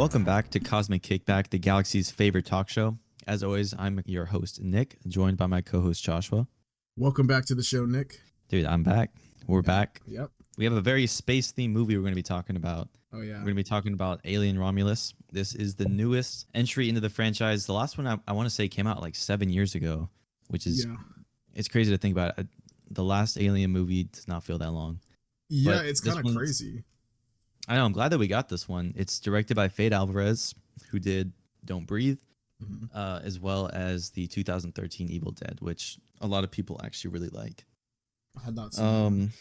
Welcome back to Cosmic Kickback, the galaxy's favorite talk show. As always, I'm your host, Nick, joined by my co-host, Joshua. Welcome back to the show, Nick. Dude, I'm back. We're back. Yep. We have a very space-themed movie we're going to be talking about. Oh, yeah. We're going to be talking about Alien Romulus. This is the newest entry into the franchise. The last one, I want to say, came out like 7 years ago, which is, it's crazy to think about. The last Alien movie does not feel that long. Yeah, But it's kind of crazy. I know. I'm glad that we got this one. It's directed by Fede Alvarez, who did Don't Breathe, as well as the 2013 Evil Dead, which a lot of people actually really like. I had not seen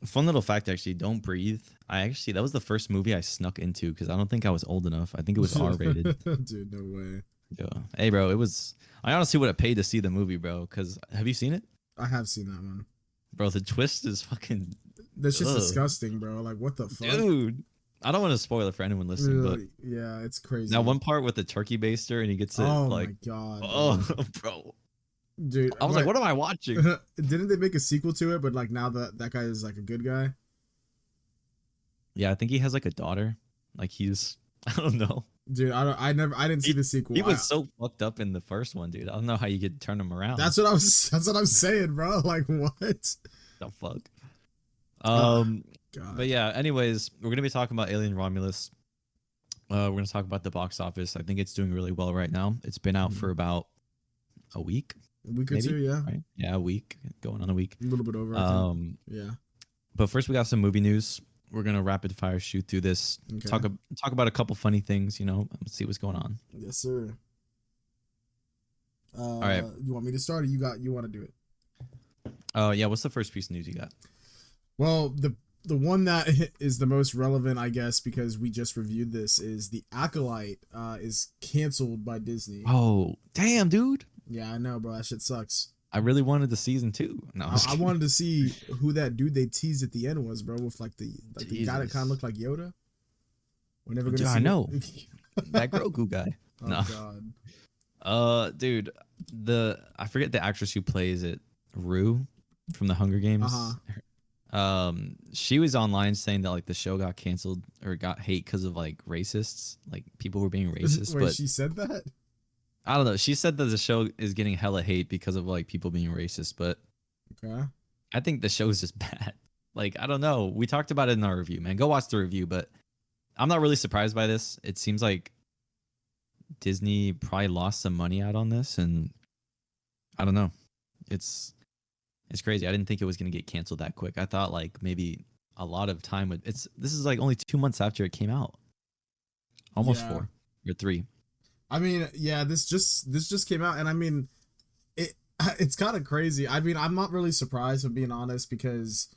that. Fun little fact, actually, Don't Breathe. That was the first movie I snuck into because I don't think I was old enough. I think it was R-rated. Dude, no way. Yeah. Hey, bro, I honestly would have paid to see the movie, bro, because have you seen it? I have seen that one. Bro, the twist is fucking... That's just disgusting, bro. Like, what the fuck? Dude. I don't want to spoil it for anyone listening, but... Yeah, it's crazy. Now, one part with the turkey baster and he gets it, like... my God. Oh, bro. Dude. I was like, what am I watching? Didn't they make a sequel to it, but like now that guy is like a good guy? Yeah, I think he has like a daughter. Like he's... I don't know. Dude, I didn't see the sequel. He was so fucked up in the first one, dude. I don't know how you could turn him around. That's what I'm saying, bro. Like, what? The fuck? God. But yeah, anyways, we're going to be talking about Alien Romulus. We're going to talk about the box office. I think it's doing really well right now. It's been out for about a week. A week or maybe, two, yeah. Right? Yeah, a week. Going on a week. A little bit over, I think. Yeah. But first, we got some movie news. We're going to rapid fire shoot through this. Okay. Talk about a couple funny things, let's see what's going on. Yes, sir. All right. You want me to start or you want to do it? Yeah, what's the first piece of news you got? Well, the one that is the most relevant, I guess, because we just reviewed this, is the Acolyte is canceled by Disney. Oh, damn, dude. Yeah, I know, bro. That shit sucks. I really wanted the season 2. No, I wanted to see who that dude they teased at the end was, bro, with like the guy that kind of looked like Yoda. We're never gonna see. I know. That Grogu guy. Oh, no. God. Dude, I forget the actress who plays it, Rue from the Hunger Games. She was online saying that like the show got canceled or got hate because of like racists, like people were being racist. Wait, but she said that? I don't know. She said that the show is getting hella hate because of like people being racist, but okay. I think the show is just bad. Like, I don't know. We talked about it in our review, man. Go watch the review, but I'm not really surprised by this. It seems like Disney probably lost some money out on this, and I don't know. It's crazy. I didn't think it was going to get canceled that quick. I thought like maybe a lot of time would... This is like only 2 months after it came out. Almost 4 or 3. I mean, yeah, this just came out, and I mean, it's kind of crazy. I mean, I'm not really surprised, if I'm being honest, because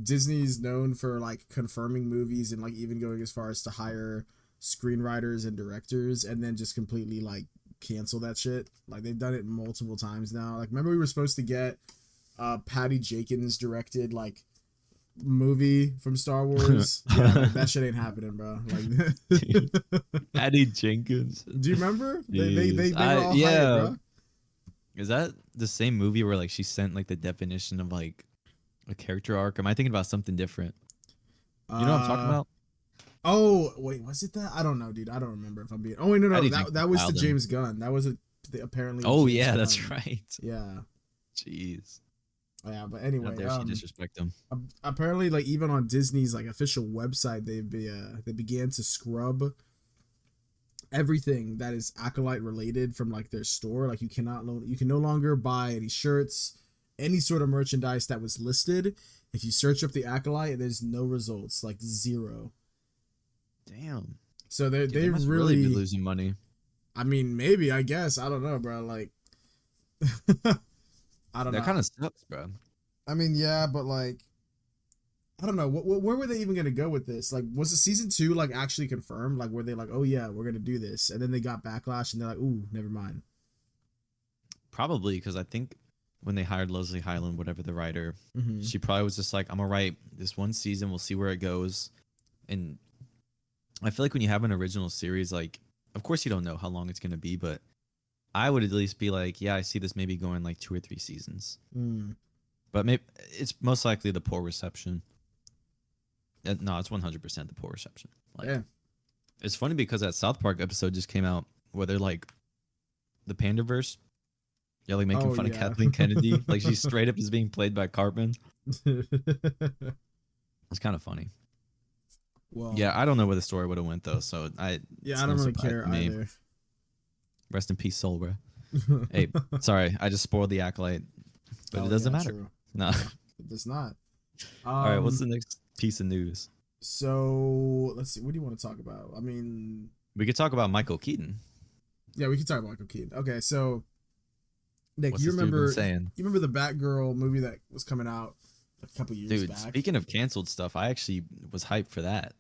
Disney's known for like confirming movies and like even going as far as to hire screenwriters and directors and then just completely like cancel that shit. Like they've done it multiple times now. Like remember we were supposed to get Patty Jenkins directed like movie from Star Wars. Yeah, like, that shit ain't happening, bro. Like Patty Jenkins. Do you remember? They were all hired, bro. Is that the same movie where like she sent like the definition of like a character arc? Am I thinking about something different? You know what I'm talking about? Oh wait, was it that? I don't know, dude. I don't remember if I'm being. Oh wait, no, that was the James Gunn. That was apparently. Oh James yeah, Gunn. that's right. Yeah. Jeez. Yeah, but anyway, How dare she disrespect them? Apparently, like even on Disney's like official website, they began to scrub everything that is Acolyte related from like their store. Like you can no longer buy any shirts, any sort of merchandise that was listed. If you search up the Acolyte, there's no results, like 0. Damn. So they must really be losing money. I mean, maybe, I guess. I don't know, bro. Like, I don't know. That kind of sucks, bro. I mean, yeah, but like, I don't know. Where were they even gonna go with this? Like, was the season 2 like actually confirmed? Like, were they like, oh yeah, we're gonna do this, and then they got backlash, and they're like, ooh, never mind. Probably because I think when they hired Leslie Hyland, whatever the writer, she probably was just like, I'm gonna write this one season. We'll see where it goes. And I feel like when you have an original series, like, of course you don't know how long it's gonna be, but I would at least be like, yeah, I see this maybe going like 2 or 3 seasons. But maybe it's most likely the poor reception. No, it's 100% the poor reception. Like, yeah. It's funny because that South Park episode just came out where they're like the Pandaverse. Yeah, like making Oh fun of yeah. Kathleen Kennedy. Like she straight up is being played by Cartman. It's kind of funny. Well, Yeah, I don't know where the story would have went though, so yeah, it's I no don't really surprise care to me. either. Rest in peace, soul, bro. Hey, sorry, I just spoiled the Acolyte, but it Oh doesn't yeah, matter. true. No. Yeah, it does not. All right, what's the next piece of news? So let's see. What do you want to talk about? I mean, We could talk about Michael Keaton. yeah, we can talk about Michael Keaton. Okay, so Nick, What's you this dude been remember saying? you remember the Batgirl movie that was coming out a couple years Dude, back? speaking of canceled stuff, I actually was hyped for that.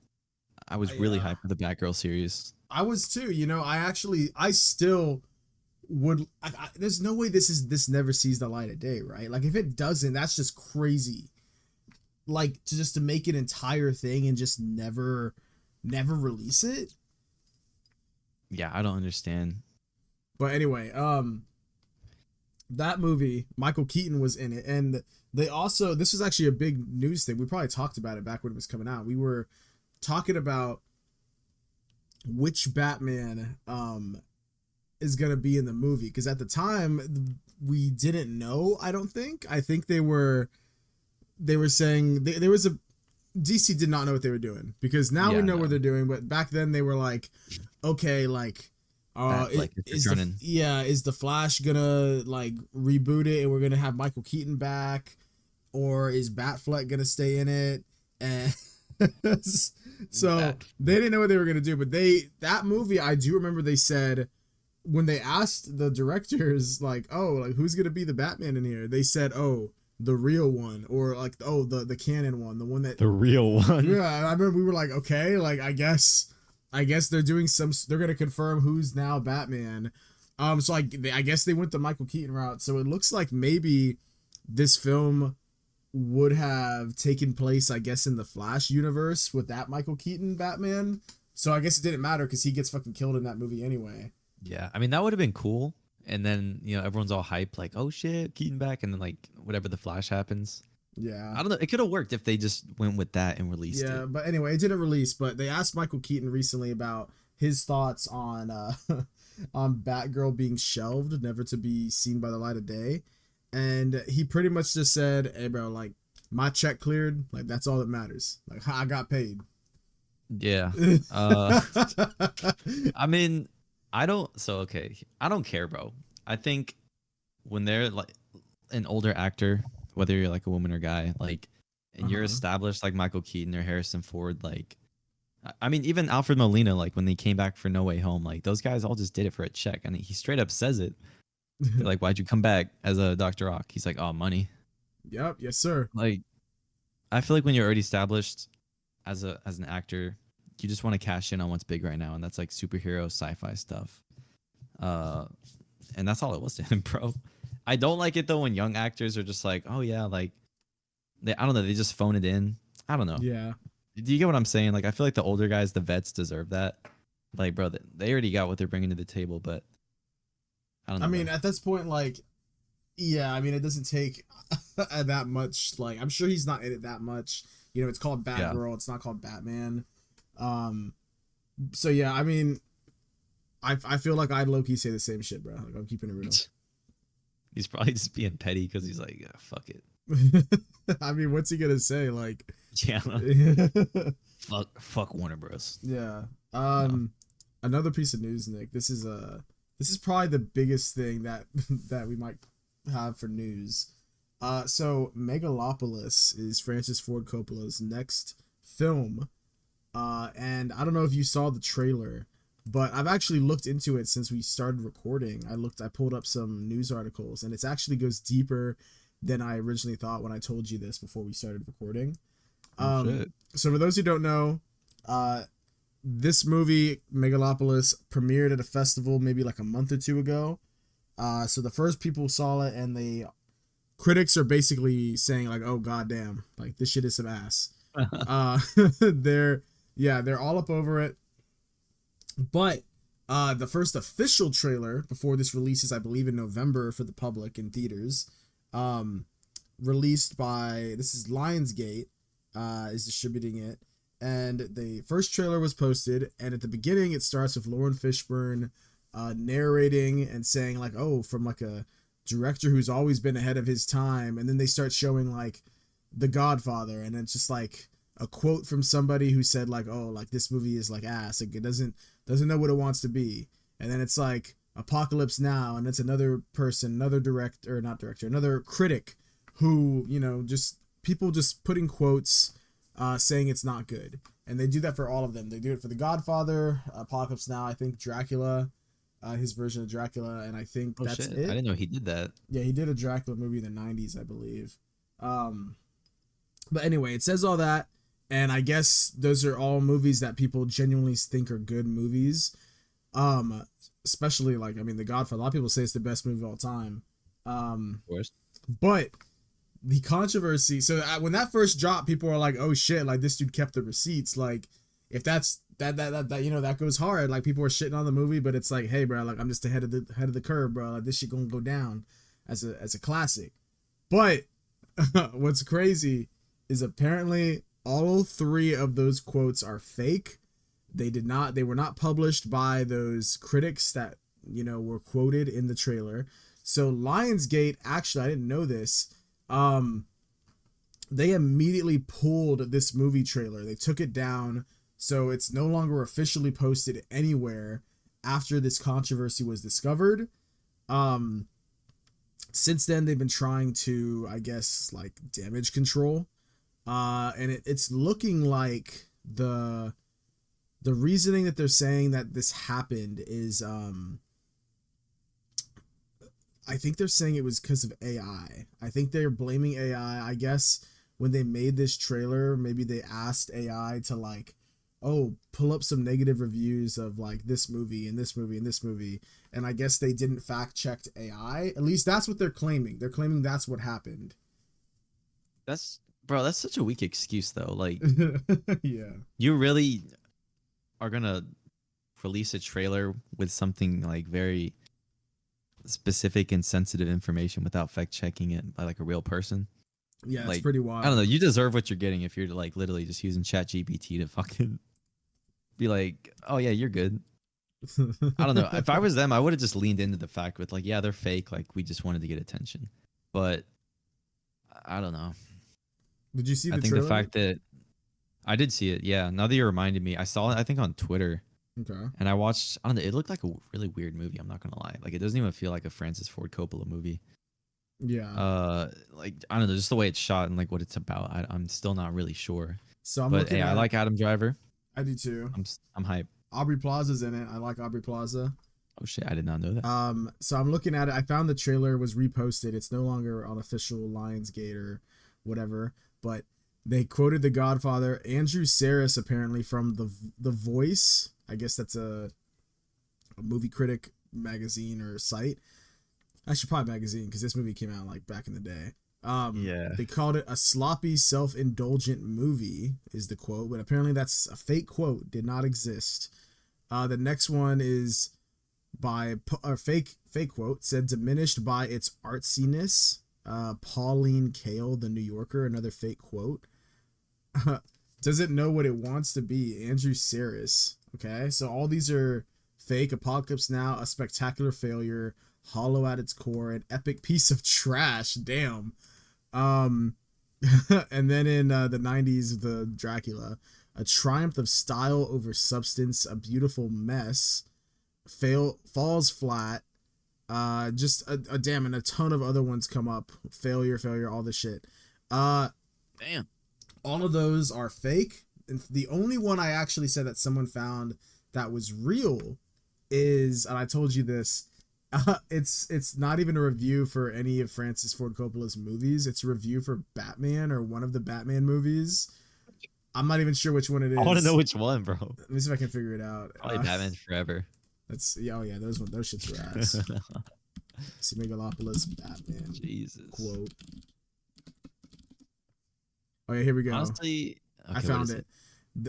I was really hyped for the Batgirl series. I was too. You know, I still would. There's no way this never sees the light of day, right? Like if it doesn't, that's just crazy. Like to make an entire thing and just never release it. Yeah, I don't understand. But anyway, that movie, Michael Keaton was in it, and they also, this was actually a big news thing. We probably talked about it back when it was coming out. We were talking about which Batman is gonna be in the movie, because at the time we didn't know. I think they were saying there was a DC did not know what they were doing, because now we know what they're doing, but back then they were like, okay, like is the Flash gonna like reboot it and we're gonna have Michael Keaton back, or is Batfleck gonna stay in it? And so they didn't know what they were gonna do, but that movie, I do remember they said when they asked the directors like, oh, like who's gonna be the Batman in here, they said, oh, the real one, or like, oh, the canon one, the one that the real one. Yeah, I remember we were like, okay, like I guess they're doing they're gonna confirm who's now Batman. So I guess they went the Michael Keaton route. So it looks like maybe this film would have taken place, I guess, in the Flash universe with that Michael Keaton Batman. So I guess it didn't matter because he gets fucking killed in that movie anyway. Yeah, I mean that would have been cool. And then, everyone's all hyped, like, oh shit, Keaton back. And then, like, whatever the Flash happens. Yeah. I don't know. It could have worked if they just went with that and released it. Yeah, but anyway, it didn't release. But they asked Michael Keaton recently about his thoughts on on Batgirl being shelved, never to be seen by the light of day. And he pretty much just said, hey, bro, like, my check cleared. Like, that's all that matters. Like, I got paid. Yeah. I mean... I don't care, bro. I think when they're like an older actor, whether you're like a woman or guy, like, and you're established like Michael Keaton or Harrison Ford, like, I mean, even Alfred Molina, like when they came back for No Way Home, like those guys all just did it for a check. And he straight up says it. They're like, why'd you come back as a Dr. Rock? He's like, oh, money. Yep. Yes, sir. Like, I feel like when you're already established as an actor, you just want to cash in on what's big right now, and that's like superhero sci-fi stuff. And that's all it was to him, bro. I don't like it though when young actors are just like, oh yeah, like I don't know, they just phone it in. I don't know. Yeah. Do you get what I'm saying? Like I feel like the older guys, the vets deserve that. Like, bro, they already got what they're bringing to the table, but I don't know. I mean, at this point, like, yeah, I mean, it doesn't take that much. Like, I'm sure he's not in it that much. It's called Batgirl. It's not called Batman. So yeah, I mean, I feel like I'd low-key say the same shit, bro. Like, I'm keeping it real. He's probably just being petty because he's like, yeah, fuck it. I mean, what's he gonna say? Like, yeah, fuck Warner Bros. Yeah. Another piece of news, Nick. This is probably the biggest thing that we might have for news. So Megalopolis is Francis Ford Coppola's next film. And I don't know if you saw the trailer, but I've actually looked into it since we started recording. I pulled up some news articles, and it actually goes deeper than I originally thought when I told you this before we started recording. So for those who don't know, this movie, Megalopolis, premiered at a festival maybe like a month or two ago. So the first people saw it, and the critics are basically saying like, oh, goddamn, like this shit is some ass. They're all up over it. But the first official trailer before this releases, I believe in November for the public in theaters, released by, this is Lionsgate, is distributing it. and the first trailer was posted, and at the beginning it starts with Lauren Fishburne narrating and saying like, oh, from like a director who's always been ahead of his time, and then they start showing like The Godfather, and it's just like a quote from somebody who said like, oh, like this movie is like ass, like it doesn't know what it wants to be. And then it's like Apocalypse Now, and it's another person, another another critic who, you know, just people just putting quotes saying it's not good. And they do that for all of them. They do it for The Godfather, Apocalypse Now, I think Dracula, his version of Dracula, and I think that's shit. it. I didn't know he did that. Yeah, he did a Dracula movie in the 90s, I believe. But anyway, it says all that, and I guess those are all movies that people genuinely think are good movies. Especially like, I mean, The Godfather, a lot of people say it's the best movie of all time. Of course. But the controversy, so when that first dropped, people were like, oh shit, like this dude kept the receipts. Like if that's that you know, that goes hard. Like people were shitting on the movie, but it's like, hey bro, like I'm just ahead of the curve, bro. Like this shit gonna go down as a classic. But what's crazy is apparently all three of those quotes are fake. They were not published by those critics that, you know, were quoted in the trailer. So Lionsgate, actually, I didn't know this. They immediately pulled this movie trailer. They took it down, so it's no longer officially posted anywhere after this controversy was discovered. Since then, they've been trying to, I guess, like damage control. And it's looking like the reasoning that they're saying that this happened is, I think they're saying it was because of AI. I think they're blaming AI. I guess when they made this trailer, maybe they asked AI to like, oh, pull up some negative reviews of like this movie and this movie and this movie. And I guess they didn't fact check AI. At least that's what they're claiming. They're claiming that's what happened. That's such a weak excuse though. Like, yeah, you really are gonna release a trailer with something like very specific and sensitive information without fact checking it by like a real person? Yeah, it's like, pretty wild. I don't know. You deserve what you're getting if you're like literally just using ChatGPT to fucking be like, oh yeah, you're good. I don't know. If I was them, I would have just leaned into the fact with like, yeah, they're fake. Like we just wanted to get attention. But I don't know. Did you see the I think trailer? the fact that I did see it, yeah. Now that you reminded me, I saw it, I think on Twitter. Okay. And I watched, I don't know, it looked like a really weird movie, I'm not gonna lie. Like it doesn't even feel like a Francis Ford Coppola movie. Yeah. Like I don't know, just the way it's shot and like what it's about. I'm still not really sure. So I'm but looking hey, I like Adam Driver. I do too. I'm hyped. Aubrey Plaza's in it. I like Aubrey Plaza. Oh shit, I did not know that. So I'm looking at it. I found the trailer was reposted. It's no longer on official Lionsgate or whatever, but they quoted The Godfather. Andrew Saris, apparently from the Voice. I guess that's a movie critic magazine or site. Actually, probably magazine, because this movie came out like back in the day. Yeah. They called it a sloppy, self-indulgent movie, is the quote, but apparently that's a fake quote, did not exist. The next one is by a fake quote, said diminished by its artsiness. Pauline Kael, The New Yorker, another fake quote. Doesn't know what it wants to be. Andrew Saris. Okay, so all these are fake. Apocalypse Now, a spectacular failure, hollow at its core, an epic piece of trash. Damn. And then in the 90s, the Dracula, a triumph of style over substance, a beautiful mess, falls flat. Just a damn, and a ton of other ones come up. Failure, all this shit. Damn. All of those are fake. And the only one I actually said that someone found that was real is, and I told you this, it's not even a review for any of Francis Ford Coppola's movies. It's a review for Batman or one of the Batman movies. I'm not even sure which one it is. I want to know which one, bro. Let me see if I can figure it out. Probably Batman Forever. Those shits are ass. See, Megalopolis Batman. Jesus. Quote. Oh yeah, here we go. Honestly, okay, I found it.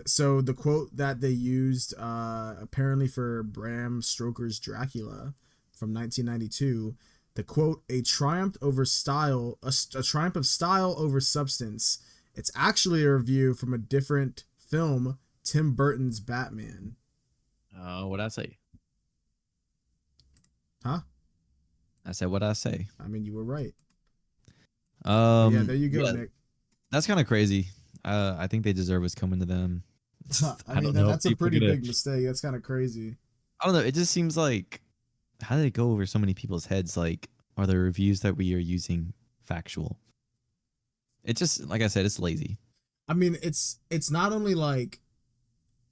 So the quote that they used apparently for Bram Stoker's Dracula from 1992, the quote, a triumph of style over substance. It's actually a review from a different film Tim Burton's Batman. What'd I say? Huh? I said what'd I say? I mean, you were right. Yeah, there you go, yeah, Nick. that's kind of crazy. I think they deserve what's coming to them. I mean, that's a pretty big mistake. That's kind of crazy. I don't know. It just seems like, how did it go over so many people's heads? Like, are the reviews that we are using factual? It just, like I said, it's lazy. I mean, it's not only like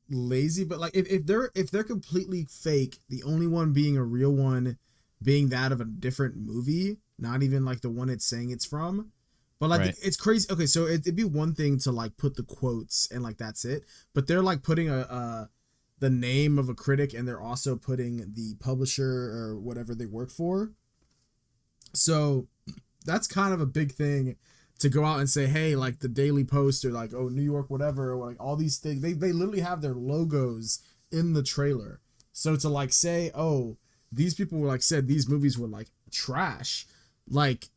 lazy, but like if they're completely fake, the only one being a real one being that of a different movie, not even like the one it's saying it's from. But like Right. it's crazy. Okay, so it'd be one thing to like put the quotes and like that's it, but they're like putting the name of a critic, and they're also putting the publisher or whatever they work for. So that's kind of a big thing to go out and say, hey, like the Daily Post or like, oh, New York, whatever, or like all these things. They literally have their logos in the trailer. So to like say, oh, these people were like said these movies were like trash, like.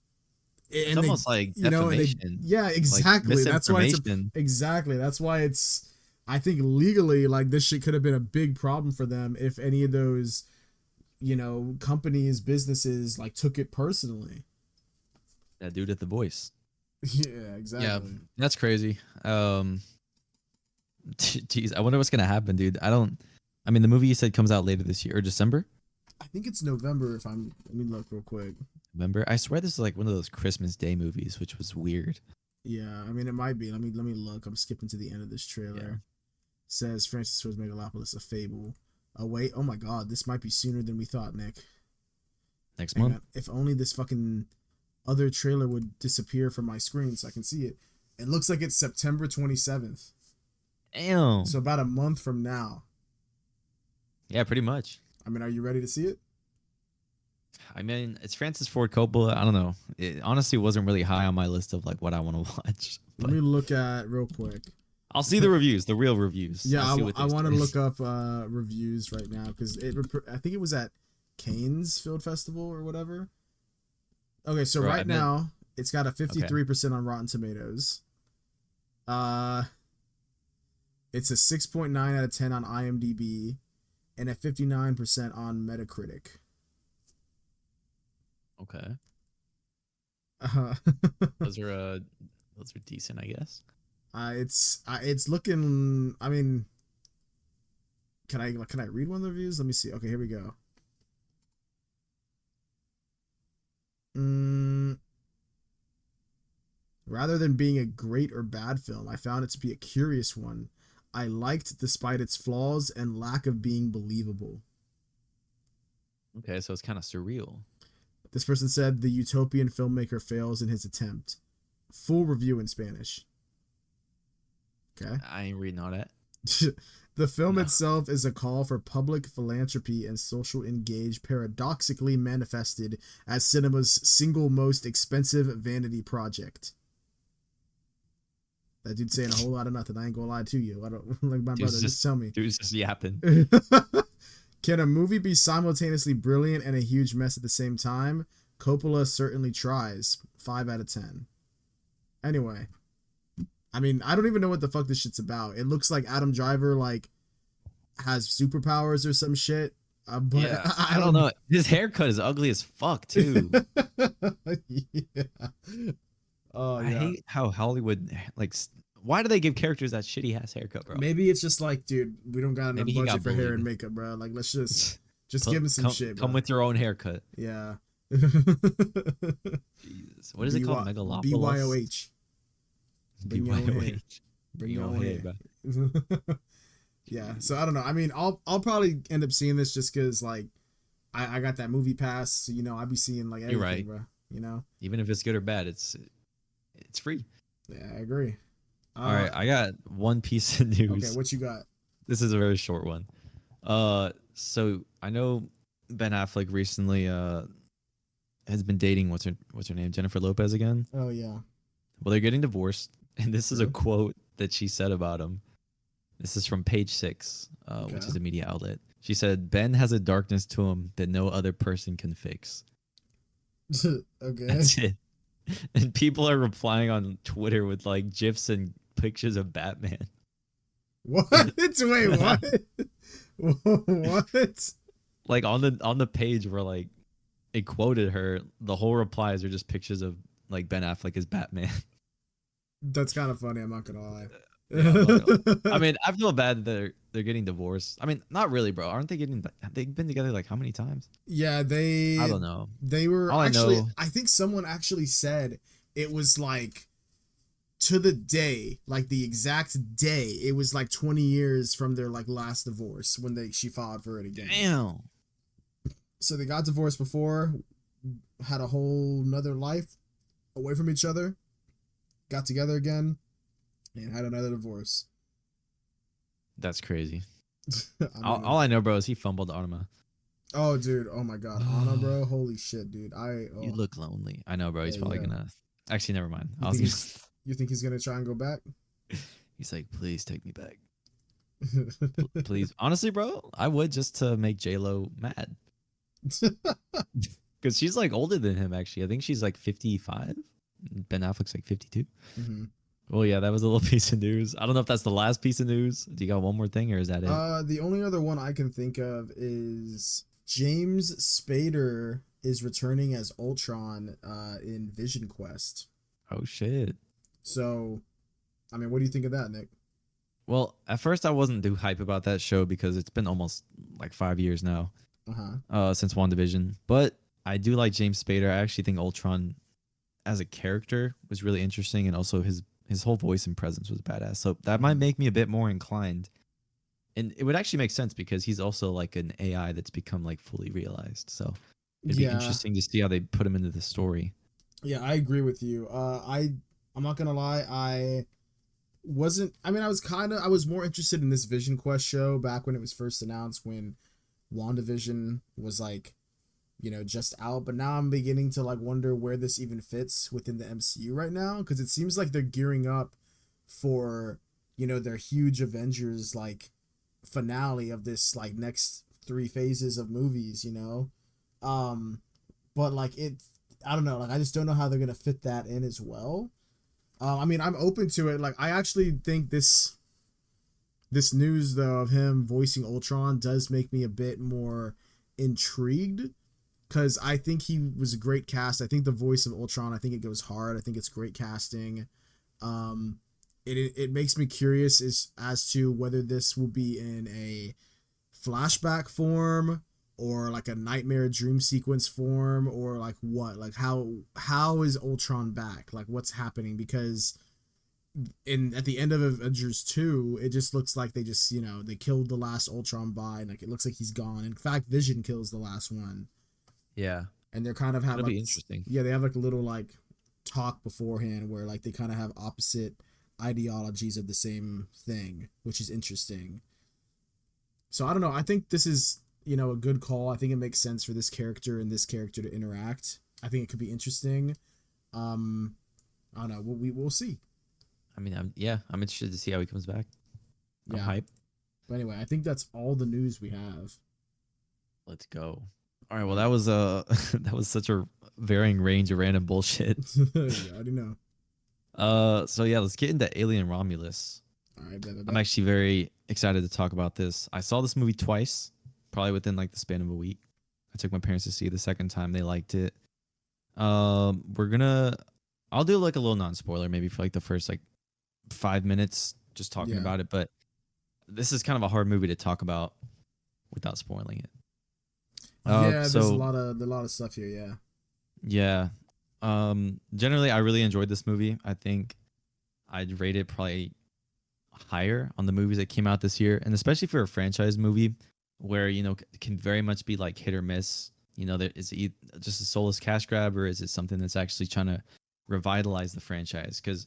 It's almost like defamation. Yeah, exactly. Like that's why That's why it's. I think legally, like this shit could have been a big problem for them if any of those, companies, businesses like took it personally. That dude at The Voice. Yeah, exactly. Yeah, that's crazy. Geez, I wonder what's gonna happen, dude. I mean, the movie you said comes out later this year or December. I think it's November. Let me look real quick. November. I swear this is like one of those Christmas Day movies, which was weird. Yeah, I mean it might be. Let me look. I'm skipping to the end of this trailer. Yeah. Says Francis Ford Megalopolis, a fable. Oh wait, oh my god, this might be sooner than we thought, Nick. Next month. If only this fucking other trailer would disappear from my screen so I can see it. It looks like it's September 27th. Damn. So about a month from now. Yeah, pretty much. I mean, are you ready to see it? I mean, it's Francis Ford Coppola. I don't know. It honestly wasn't really high on my list of like what I want to watch. Let me look at real quick. I'll see the reviews, the real reviews. Yeah, I want to look up reviews right now because I think it was at Cannes Film Festival or whatever. Okay, so right now it's got a 53% on Rotten Tomatoes. It's a 6.9 out of 10 on IMDb and a 59% on Metacritic. Okay. Those are decent, I guess. It's looking. I mean, can I read one of the reviews? Let me see. Okay, here we go. Rather than being a great or bad film, I found it to be a curious one. I liked despite its flaws and lack of being believable. Okay, so it's kind of surreal. This person said the utopian filmmaker fails in his attempt. Full review in Spanish. Okay. I ain't reading all that. The film itself is a call for public philanthropy and social engage, paradoxically manifested as cinema's single most expensive vanity project. That dude's saying a whole lot of nothing. I ain't gonna lie to you. I don't like my brother. Just tell me. Dude's just yapping. Can a movie be simultaneously brilliant and a huge mess at the same time? Coppola certainly tries. 5 out of 10. Anyway. I mean, I don't even know what the fuck this shit's about. It looks like Adam Driver, like, has superpowers or some shit. But yeah, I don't know. His haircut is ugly as fuck, too. Yeah. Oh, I hate how Hollywood, like, why do they give characters that shitty ass haircut, bro? Maybe it's just like, dude, we don't got enough budget for hair and makeup, bro. Like, let's just give him some shit, bro. Come with your own haircut. Yeah. Jesus. What is it called? Megalopolis? BYOH. Bring your own hair. Bring your own hair, bro. Yeah, so I don't know. I mean, I'll probably end up seeing this just because, like, I got that movie pass, so, I be seeing, like, everything, right, bro. Even if it's good or bad, it's free. Yeah, I agree. All right, I got one piece of news. Okay, what you got? This is a very short one. So I know Ben Affleck recently has been dating what's her name, Jennifer Lopez again. Oh yeah. Well, they're getting divorced, and this is a quote that she said about him. This is from Page 6, which is a media outlet. She said, "Ben has a darkness to him that no other person can fix." Okay. That's it. And people are replying on Twitter with like GIFs and pictures of Batman. What? Wait, what? What? Like on the page where like it quoted her, the whole replies are just pictures of like Ben Affleck as Batman. That's kind of funny. I'm not gonna lie. Yeah, I'm not gonna lie. I mean, I feel bad that they're getting divorced. I mean, not really, bro. Aren't they getting? They've been together like how many times? Yeah, I don't know. they were All I actually. know, I think someone actually said it was like to the day, like the exact day. It was like 20 years from their like last divorce when she filed for it again. damn. So they got divorced before, had a whole nother life away from each other, got together again, and had another divorce. That's crazy. I mean, All I know, bro, is he fumbled Arma. oh, dude. Oh my God, Anna, bro. Holy shit, dude. You look lonely. I know, bro. He's Yeah, probably yeah. gonna. Actually, never mind. You think he's gonna try and go back? He's like, please take me back. Please. Honestly, bro, I would just to make J-Lo mad. Because she's like older than him, actually. I think she's like 55. Ben Affleck's like 52. Mm-hmm. Well, yeah, that was a little piece of news. I don't know if that's the last piece of news. Do you got one more thing or is that it? The only other one I can think of is James Spader is returning as Ultron in VisionQuest. Oh, shit. So, I mean, what do you think of that, Nick? Well, at first I wasn't too hype about that show because it's been almost like 5 years now since WandaVision. But I do like James Spader. I actually think Ultron as a character was really interesting, and also his whole voice and presence was badass. So that might make me a bit more inclined. And it would actually make sense because he's also like an AI that's become like fully realized. So it'd be interesting to see how they put him into the story. Yeah, I agree with you. I'm not gonna lie, I was more interested in this Vision Quest show back when it was first announced, when WandaVision was like, just out, but now I'm beginning to like wonder where this even fits within the MCU right now, because it seems like they're gearing up for, their huge Avengers like finale of this like next 3 phases of movies, but like I don't know, like I just don't know how they're gonna fit that in as well. I mean, I'm open to it. Like, I actually think this news though of him voicing Ultron does make me a bit more intrigued, because I think he was a great cast. I think the voice of Ultron, I think it goes hard. I think it's great casting. It makes me curious as to whether this will be in a flashback form or like a nightmare dream sequence form, or like what, like how is Ultron back? Like what's happening? Because at the end of Avengers 2, it just looks like they just, they killed the last Ultron by, and like it looks like he's gone. In fact, Vision kills the last one. Yeah. And they're kind of have That'll like, be interesting. Yeah, they have like a little like talk beforehand where like they kind of have opposite ideologies of the same thing, which is interesting. So I don't know. I think this is, a good call. I think it makes sense for this character and this character to interact. I think it could be interesting. I don't know. We'll see. I mean, I'm interested to see how he comes back. I'm hype. But anyway, I think that's all the news we have. Let's go. All right. Well, that was that was such a varying range of random bullshit. Yeah, I already know. So yeah, let's get into Alien Romulus. All right, I'm actually very excited to talk about this. I saw this movie twice, probably within like the span of a week. I took my parents to see it the second time. They liked it. I'll do like a little non-spoiler, maybe for like the first like 5 minutes, just talking about it. But this is kind of a hard movie to talk about without spoiling it. There's a lot of stuff here. Yeah. Generally, I really enjoyed this movie. I think I'd rate it probably higher on the movies that came out this year, and especially for a franchise movie where it can very much be like hit or miss. There is it just a soulless cash grab, or is it something that's actually trying to revitalize the franchise? Because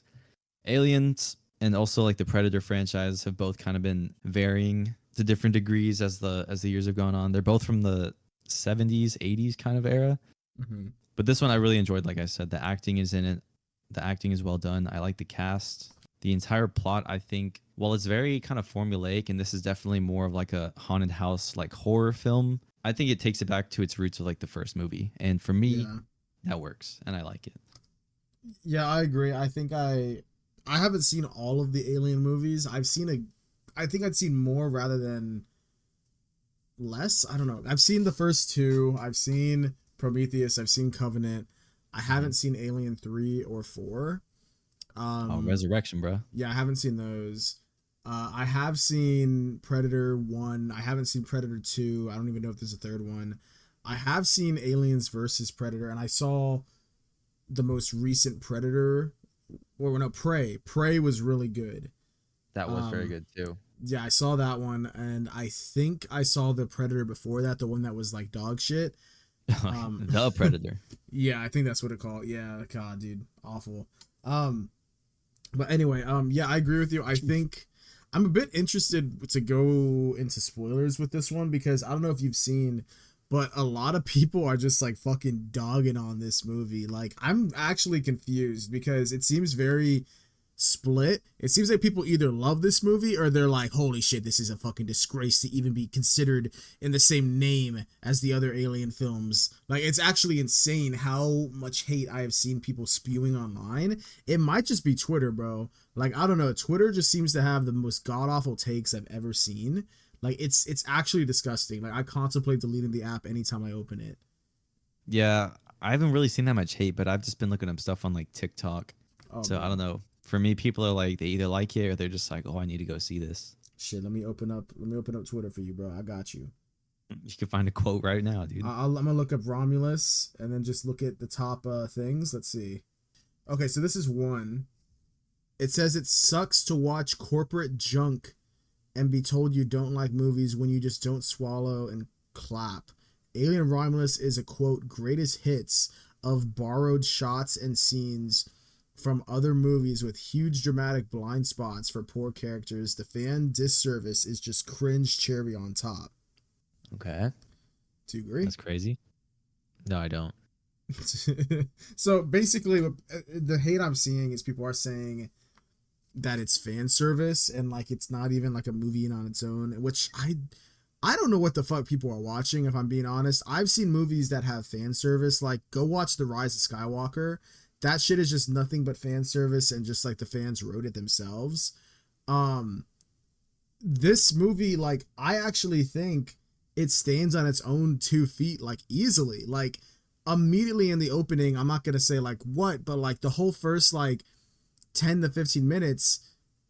Aliens and also like the Predator franchise have both kind of been varying to different degrees as the years have gone on. They're both from the 70s, 80s kind of era. Mm-hmm. But this one I really enjoyed. Like I said, the acting is in it. The acting is well done. I like the cast. The entire plot, I think, while it's very kind of formulaic, and this is definitely more of like a haunted house, like horror film, I think it takes it back to its roots of like the first movie. And for me, that works, and I like it. Yeah, I agree. I think I haven't seen all of the Alien movies. I've seen I think I'd seen more rather than less. I don't know. I've seen the first two. I've seen Prometheus. I've seen Covenant. I haven't seen Alien 3 or 4. Oh, Resurrection, bro. Yeah, I haven't seen those. I have seen Predator 1. I haven't seen Predator 2. I don't even know if there's a third one. I have seen Aliens versus Predator, and I saw the most recent Predator. Or no, Prey. Prey was really good. That was very good too. Yeah, I saw that one, and I think I saw the Predator before that, the one that was like dog shit. The Predator. Yeah, I think that's what it called. Yeah, God, dude, awful. But anyway, yeah, I agree with you. I think I'm a bit interested to go into spoilers with this one because I don't know if you've seen, but a lot of people are just like fucking dogging on this movie. Like, I'm actually confused because it seems very split. It seems like people either love this movie or they're like, holy shit, this is a fucking disgrace to even be considered in the same name as the other Alien films. Like, it's actually insane how much hate I have seen people spewing online. It might just be Twitter, bro. Like, I don't know. Twitter just seems to have the most god-awful takes I've ever seen. Like, it's actually disgusting. Like, I contemplate deleting the app anytime I open it. Yeah, I haven't really seen that much hate, but I've just been looking up stuff on like TikTok. So man. I don't know. For me, people are like, they either like it or they're just like, oh, I need to go see this. Shit, let me open up Twitter for you, bro. I got you. You can find a quote right now, dude. I'm gonna look up Romulus and then just look at the top things. Let's see. Okay, so this is one. It says it sucks to watch corporate junk and be told you don't like movies when you just don't swallow and clap. Alien Romulus is a quote greatest hits of borrowed shots and scenes from other movies with huge dramatic blind spots for poor characters. The fan disservice is just cringe cherry on top. Okay. Do you agree? That's crazy. No, I don't. So basically, the hate I'm seeing is people are saying that it's fan service and like it's not even like a movie on its own, which I don't know what the fuck people are watching, if I'm being honest. I've seen movies that have fan service, like go watch The Rise of Skywalker. That shit is just nothing but fan service and just like the fans wrote it themselves. This movie, like, I actually think it stands on its own 2 feet, like easily. Like immediately in the opening, I'm not going to say like what, but like the whole first like 10 to 15 minutes,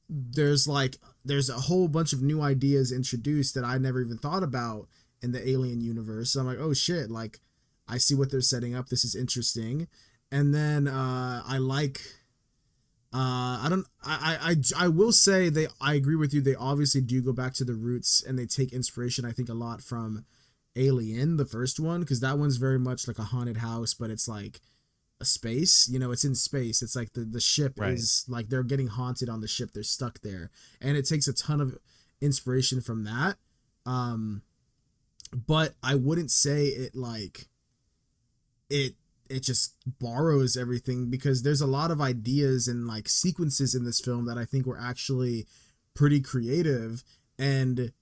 there's a whole bunch of new ideas introduced that I never even thought about in the Alien universe. So I'm like, oh shit, like I see what they're setting up. This is interesting. And then I will say I agree with you. They obviously do go back to the roots and they take inspiration, I think, a lot from Alien, the first one, because that one's very much like a haunted house, but it's like a space, you know, it's in space. It's like the ship is like they're getting haunted on the ship. They're stuck there. And it takes a ton of inspiration from that. But I wouldn't say it like it just borrows everything, because there's a lot of ideas and like sequences in this film that I think were actually pretty creative and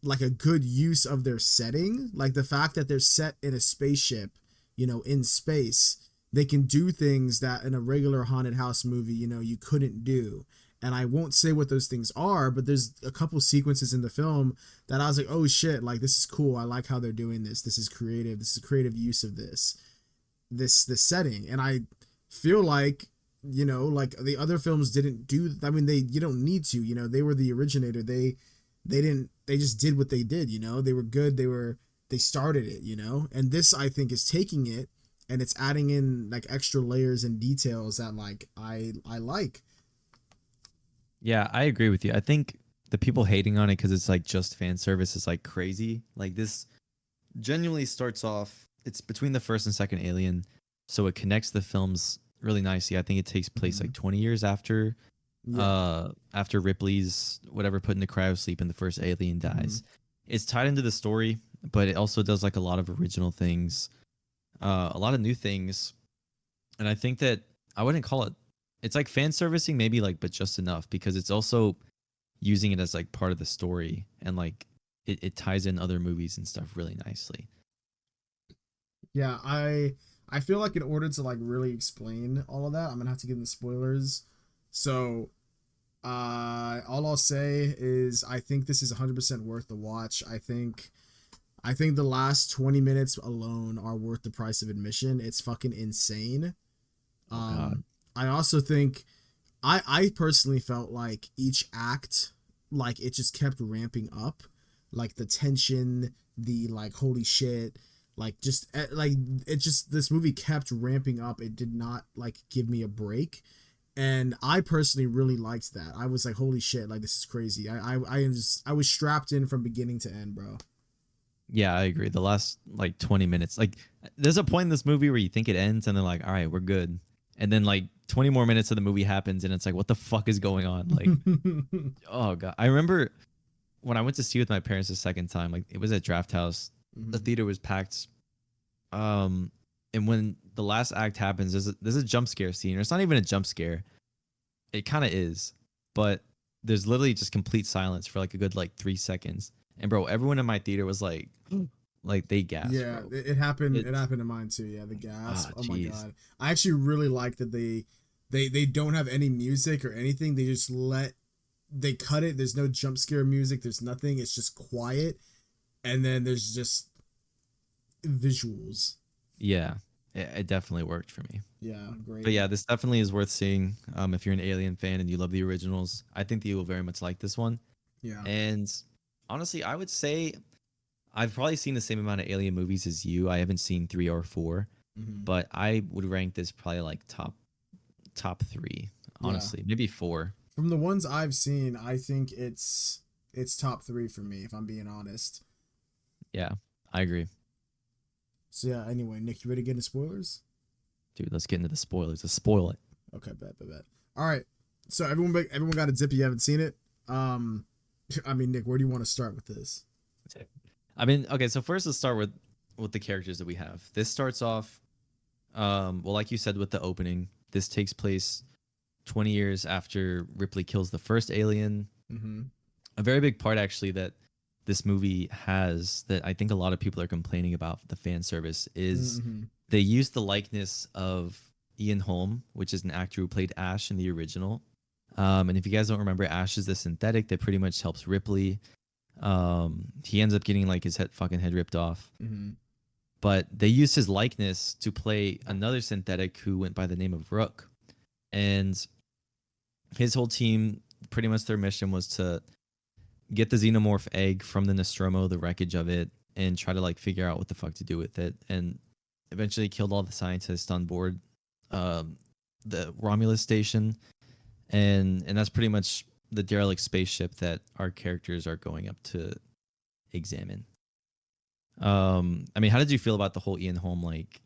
like a good use of their setting. Like the fact that they're set in a spaceship, you know, in space, they can do things that in a regular haunted house movie, you know, you couldn't do. And I won't say what those things are, but there's a couple sequences in the film that I was like, oh shit, like this is cool. I like how they're doing this. This is creative. This is a creative use of this setting. And I feel like, you know, like the other films didn't do, I mean, you don't need to, you know, they were the originator. They just did what they did, you know, they were good. They started it, you know, and this I think is taking it and it's adding in like extra layers and details that like I like. Yeah, I agree with you. I think the people hating on it because it's like just fan service is like crazy. Like this genuinely starts off, it's between the first and second Alien, so it connects the films really nicely. I think it takes place like 20 years after after Ripley's whatever put into cryosleep and the first Alien dies. It's tied into the story, but it also does like a lot of original things, a lot of new things. And I think that I wouldn't call it, it's like fan servicing maybe, like, but just enough, because it's also using it as like part of the story, and like it ties in other movies and stuff really nicely. Yeah, I feel like in order to like really explain all of that, I'm gonna have to give the spoilers. So All I'll say is I think this is 100% worth the watch. I think the last 20 minutes alone are worth the price of admission. It's fucking insane. Oh God. I also think I personally felt like each act, like it just kept ramping up, like the tension, the like holy shit, like just like it just this movie kept ramping up. It did not like give me a break, and I personally really liked that. I was like, holy shit, like this is crazy. I was strapped in from beginning to end, bro. Yeah, I agree. The last like 20 minutes, like there's a point in this movie where you think it ends and they're like, all right, we're good. And then like 20 more minutes of the movie happens and it's like, what the fuck is going on? Like, oh God. I remember when I went to see with my parents the second time, like it was at Draft House. The Mhm. theater was packed. Um, and when the last act happens, there's a jump scare scene. Or it's not even a jump scare. It kind of is, but there's literally just complete silence for like a good like 3 seconds. And bro, everyone in my theater was like they gasped, Yeah, bro. it happened. It It happened to mine too. Yeah, the gas. Oh my jeez. god, I actually really like that they don't have any music or anything. They cut it. There's no jump scare music. There's nothing. It's just quiet, and then there's just visuals. Yeah, it definitely worked for me. Yeah, But great. yeah, this definitely is worth seeing. If you're an Alien fan and you love the originals, I think that you will very much like this one. Yeah. And honestly, I would say I've probably seen the same amount of Alien movies as you. I haven't seen 3 or 4, Hmm. but I would rank this probably like top 3. Yeah. Honestly, maybe 4. From the ones I've seen, I think it's top three for me if I'm being honest. Yeah, I agree, So yeah. Anyway, Nick, you ready to get into spoilers? dude. Let's get into the spoilers. Let's spoil it. Okay, bet. All right. So everyone got a zip. You haven't seen it. I mean, Nick, where do you want to start with this? I mean, okay. So first, let's start with the characters that we have. This starts off, well, like you said, with the opening. This takes place 20 years after Ripley kills the first alien. Mm-hmm. A very big part, actually, that this movie has that I think a lot of people are complaining about the fan service is Mm-hmm. they used the likeness of Ian Holm, which is an actor who played Ash in the original. And if you guys don't remember, Ash is the synthetic that pretty much helps Ripley. He ends up getting like his fucking head ripped off. Mm-hmm. But they used his likeness to play another synthetic who went by the name of Rook. And his whole team, pretty much their mission was to get the xenomorph egg from the Nostromo, the wreckage of it, and try to like figure out what the fuck to do with it. And eventually killed all the scientists on board the Romulus station. And that's pretty much the derelict spaceship that our characters are going up to examine. I mean, how did you feel about the whole Ian Holm, like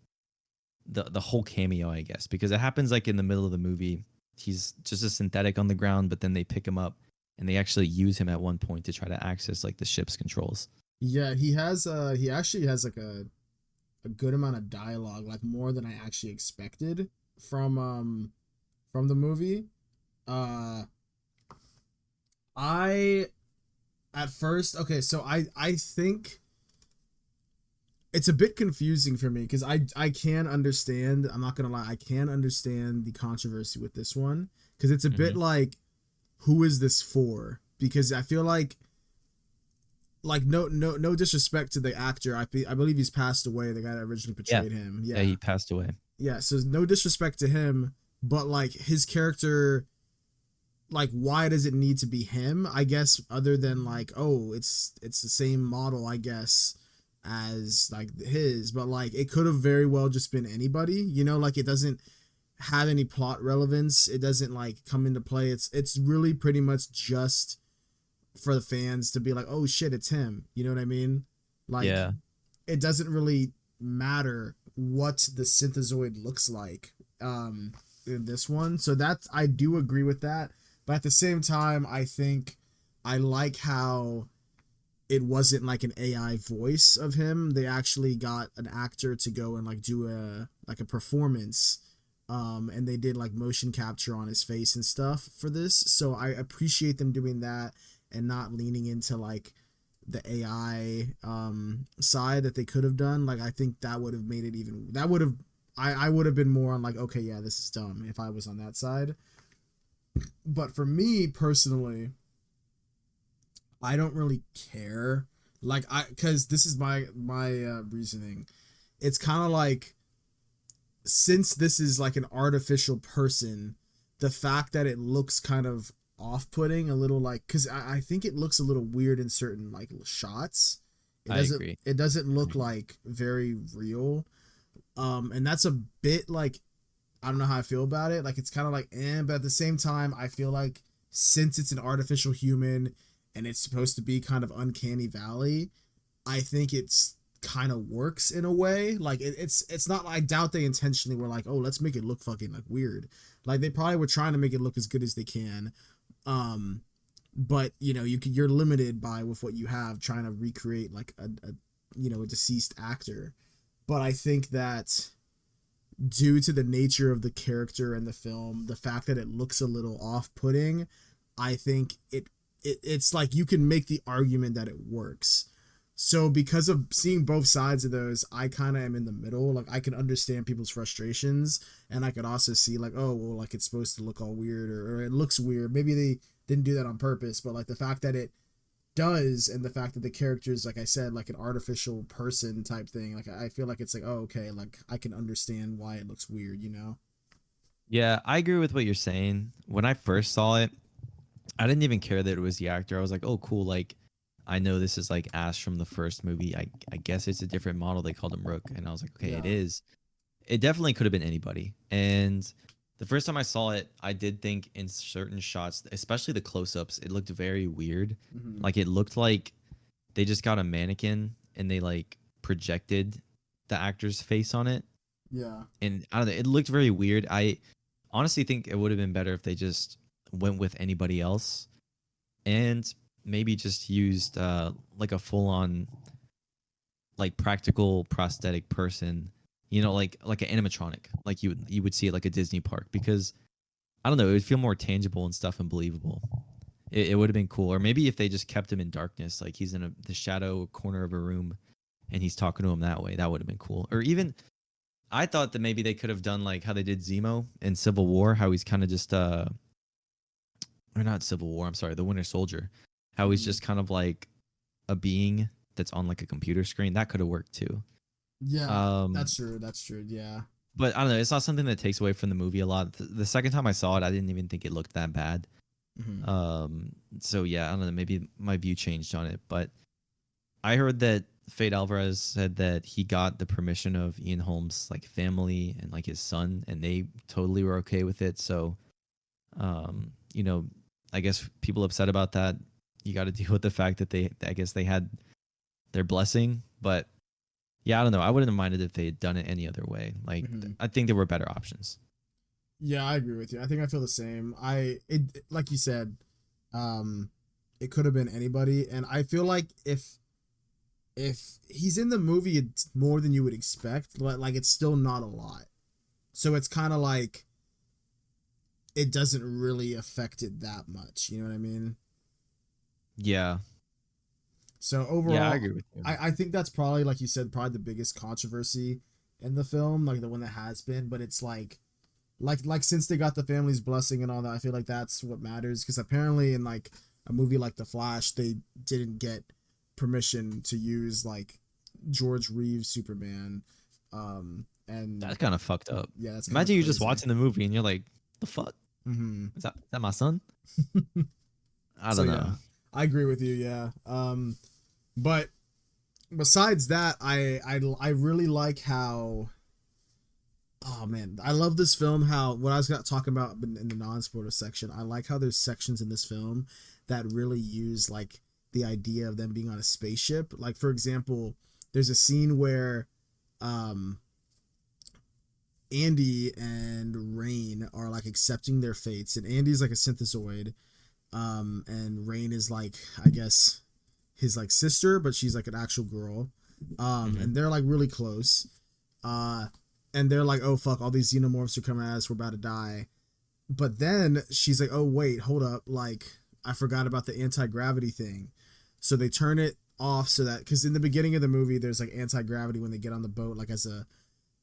the whole cameo, I guess? Because it happens like in the middle of the movie. He's just a synthetic on the ground, but then they pick him up and they actually use him at one point to try to access like the ship's controls. Yeah, he actually has like a good amount of dialogue, like more than I actually expected from the movie. Uh I at first okay, so I think it's a bit confusing for me because I can understand. I'm not gonna lie, I can understand the controversy with this one because it's a bit Hmm. like, who is this for? Because I feel like no disrespect to the actor. I believe he's passed away. The guy that originally Yeah. portrayed him. Yeah, Yeah, he passed away. yeah. So no disrespect to him, but like his character, like why does it need to be him? I guess other than like, oh, it's the same model, I guess, as like his, but like it could have very well just been anybody, like it doesn't have any plot relevance. It doesn't like come into play. It's really pretty much just for the fans to be like, oh shit, it's him. You know what I mean? Like Yeah. it doesn't really matter what the synthezoid looks like in this one. So that's, I do agree with that. But at the same time, I think I like how it wasn't like an AI voice of him. They actually got an actor to go and like do a performance. And they did like motion capture on his face and stuff for this. So I appreciate them doing that and not leaning into like the AI side that they could have done. Like I think that would have made it even, that would have, I would have been more on like, okay, yeah, this is dumb if I was on that side. But for me personally, I don't really care. Like cuz this is my reasoning. It's kind of like, since this is like an artificial person, the fact that it looks kind of off-putting a little, like, because I think it looks a little weird in certain like shots. It I doesn't agree. it doesn't I look agree. like very real. And that's a bit like, I don't know how I feel about it. Like, it's kind of like, but at the same time, I feel like since it's an artificial human and it's supposed to be kind of uncanny valley, I think it's kind of works in a way. Like, it's not. I doubt they intentionally were like, oh, let's make it look fucking like weird. Like, they probably were trying to make it look as good as they can. Um, but you're limited by with what you have, trying to recreate like a deceased actor. But I think that due to the nature of the character and the film, the fact that it looks a little off-putting, I think it's like you can make the argument that it works. So because of seeing both sides of those, I kind of am in the middle. Like, I can understand people's frustrations, and I could also see like, oh well, like it's supposed to look all weird, or it looks weird. Maybe they didn't do that on purpose, but like the fact that it does, and the fact that the character is, like I said, like an artificial person type thing, like I feel like it's like, oh, okay, like I can understand why it looks weird. Yeah, I agree with what you're saying. When I first saw it, I didn't even care that it was the actor. I was like, oh, cool. Like, I know this is like Ash from the first movie. I guess it's a different model. They called him Rook. And I was like, okay, it Yeah. is. It definitely could have been anybody. And the first time I saw it, I did think in certain shots, especially the close ups, it looked very weird. Hmm. Like, it looked like they just got a mannequin and they like projected the actor's face on it. Yeah. And I don't know, it looked very weird. I honestly think it would have been better if they just went with anybody else and maybe just used like a full on like practical prosthetic person, like an animatronic, like you would see at like a Disney park, because I don't know, it would feel more tangible and stuff and believable. It would have been cool. Or maybe if they just kept him in darkness, like he's in the shadow corner of a room and he's talking to him that way, that would have been cool. Or even I thought that maybe they could have done like how they did Zemo in Civil War, how he's kind of just or not Civil War, I'm sorry, the Winter Soldier, how he's Hmm. just kind of like a being that's on like a computer screen. That could have worked too. Yeah, Um, that's true. That's true. Yeah. but I don't know. It's not something that takes away from the movie a lot. The second time I saw it, I didn't even think it looked that bad. Hmm. So yeah, I don't know. Maybe my view changed on it, but I heard that Fede Alvarez said that he got the permission of Ian Holmes' like family and like his son, and they totally were okay with it. So, um, you know, I guess people upset about that. You got to deal with the fact that I guess they had their blessing. But yeah, I don't know. I wouldn't have minded if they had done it any other way. Like, Hmm. I think there were better options. Yeah, I agree with you. I think I feel the same. Like you said, um, it could have been anybody, and I feel like if he's in the movie, it's more than you would expect. Like it's still not a lot, so it's kind of like it doesn't really affect it that much. You know what I mean? Yeah, So yeah, I overall, agree with you. I think that's probably, like you said, probably the biggest controversy in the film, like the one that has been. But it's like since they got the family's blessing and all that, I feel like that's what matters. Because apparently, in like a movie like The Flash, they didn't get permission to use like George Reeves Superman. And That's kind of fucked up. yeah, that's kind of Imagine you just crazy. watching the movie and you're like, "The fuck Hmm. is that my son?" I So don't know. yeah, I agree with you. Yeah. But besides that, I really like how, oh man, I love this film. How, what I was talking about in the non-spoiler section, I like how there's sections in this film that really use like the idea of them being on a spaceship. Like, for example, there's a scene where um Andy and Rain are like accepting their fates, and Andy's like a synthezoid, and Rain is like, I guess, his like sister, but she's like an actual girl. Hmm. And they're like really close. Uh, and they're like, oh fuck, all these xenomorphs are coming at us, we're about to die. But then she's like, oh wait, hold up, like I forgot about the anti-gravity thing. So they turn it off so that, because in the beginning of the movie there's like anti-gravity when they get on the boat, like as a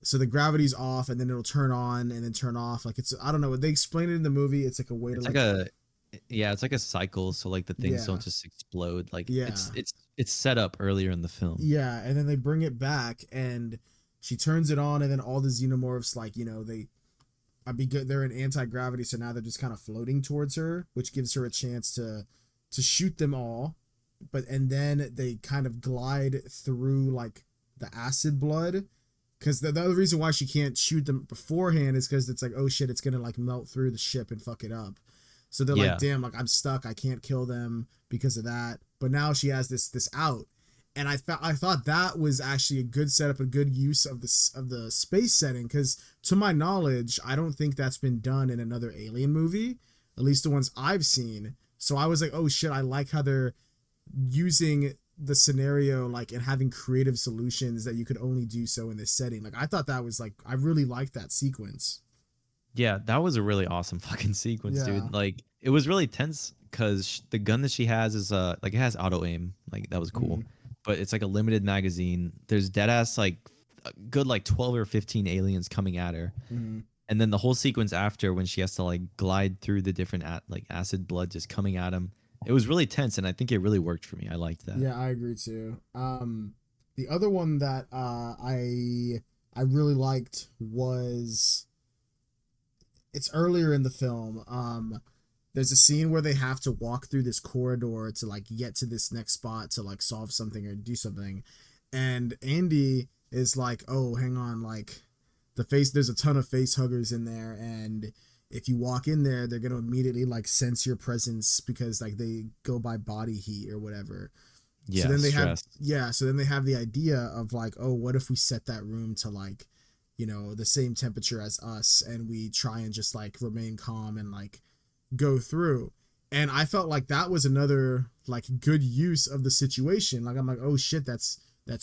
So the gravity's off, and then it'll turn on and then turn off. Like it's, I don't know. They explain it in the movie. It's like a way to It's like, like a yeah, it's like a cycle. So like the things yeah, don't just explode. Like yeah, it's set up earlier in the film. yeah. And then they bring it back, and she turns it on, and then all the xenomorphs, like, they, I'd be good. They're in anti-gravity, so now they're just kind of floating towards her, which gives her a chance to shoot them all. But and then they kind of glide through like the acid blood, because the other reason why she can't shoot them beforehand is because it's like, oh shit, it's gonna like melt through the ship and fuck it up. So they're like, Yeah. damn, like I'm stuck, I can't kill them because of that. But now she has this out, and I thought that was actually a good setup, a good use of the space setting, because to my knowledge, I don't think that's been done in another Alien movie, at least the ones I've seen. So I was like, oh shit, I like how they're using the scenario, like, and having creative solutions that you could only do so in this setting. Like I thought that was like, I really liked that sequence. Yeah, that was a really awesome fucking sequence, Yeah. dude. Like it was really tense because the gun that she has is like it has auto aim. Like that was cool, Mm-hmm. but it's like a limited magazine. There's dead ass like a good like 12 or 15 aliens coming at her, Mm-hmm. and then the whole sequence after when she has to like glide through the different like acid blood just coming at him. It was really tense, and I think it really worked for me. I liked that. Yeah, I agree too. The other one that I really liked was, it's earlier in the film. There's a scene where they have to walk through this corridor to like get to this next spot to like solve something or do something, and Andy is like, "Oh, hang on, like there's a ton of face huggers in there, and if you walk in there, they're gonna immediately like sense your presence because like they go by body heat or whatever." So Yeah, then they have, stress. yeah, so then they have the idea of like, oh, what if we set that room to like, the same temperature as us, and we try and just like remain calm and like go through. And I felt like that was another like good use of the situation. Like I'm like, oh shit, that's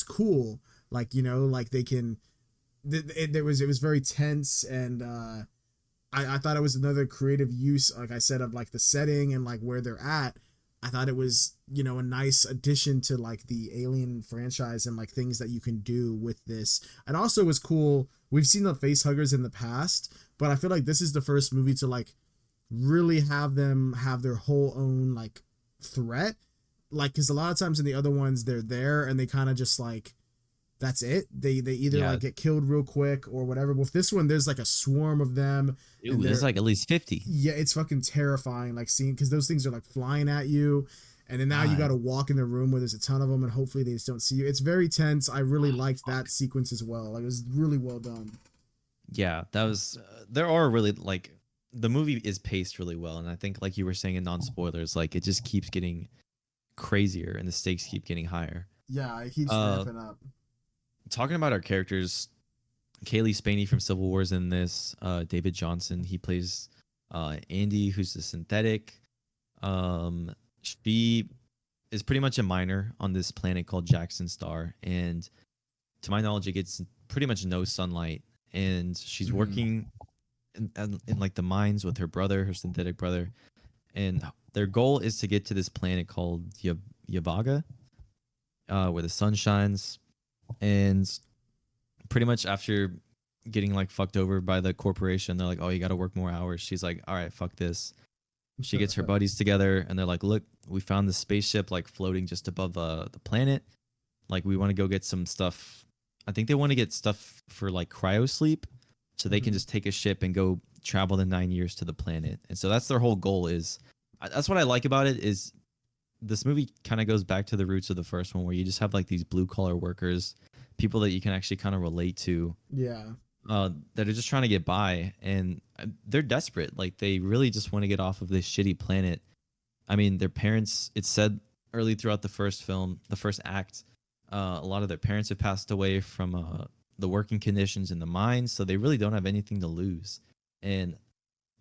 cool. Like, like they can, it was very tense, and I thought it was another creative use, like I said, of like the setting and like where they're at. I thought it was, a nice addition to like the Alien franchise and like things that you can do with this. And also was cool. We've seen the face huggers in the past, but I feel like this is the first movie to like really have them have their whole own like threat. Like, because a lot of times in the other ones, they're there and they kind of just like, that's it. They either Yeah, like get killed real quick or whatever. But with this one, there's like a swarm of them, it and was they're, like at least 50. yeah, it's fucking terrifying. Like seeing, because those things are like flying at you, and then now you got God. to walk in the room where there's a ton of them, and hopefully they just don't see you. It's very tense. I really liked that sequence as well. Like it was really well done. Yeah, that was. There are really like the movie is paced really well, and I think like you were saying in non spoilers, like it just keeps getting crazier and the stakes keep getting higher. Yeah, it keeps Uh, ramping up. Talking about our characters, Kaylee Spaney from Civil War is in this. David Johnson, he plays Andy, who's the synthetic. She is pretty much a miner on this planet called Jackson Star, and to my knowledge, it gets pretty much no sunlight. And she's Mhm. working in like the mines with her brother, her synthetic brother, and their goal is to get to this planet called Yavaga, where the sun shines. And pretty much after getting like fucked over by the corporation, they're like, "Oh, you got to work more hours." She's like, "All right, fuck this." She gets her buddies together, and they're like, "Look, we found this spaceship like floating just above the planet. Like, we want to go get some stuff. I think they want to get stuff for like cryo sleep, so they can Mhm. just take a ship and go travel the 9 years to the planet. And so that's their whole goal. That's what I like about it is this movie kind of goes back to the roots of the first one, where you just have like these blue collar workers, people that you can actually kind of relate to, Yeah. that are just trying to get by, and they're desperate. Like they really just want to get off of this shitty planet. I mean, their parents. It's said early throughout the first film, the first act, a lot of their parents have passed away from the working conditions in the mines, so they really don't have anything to lose. And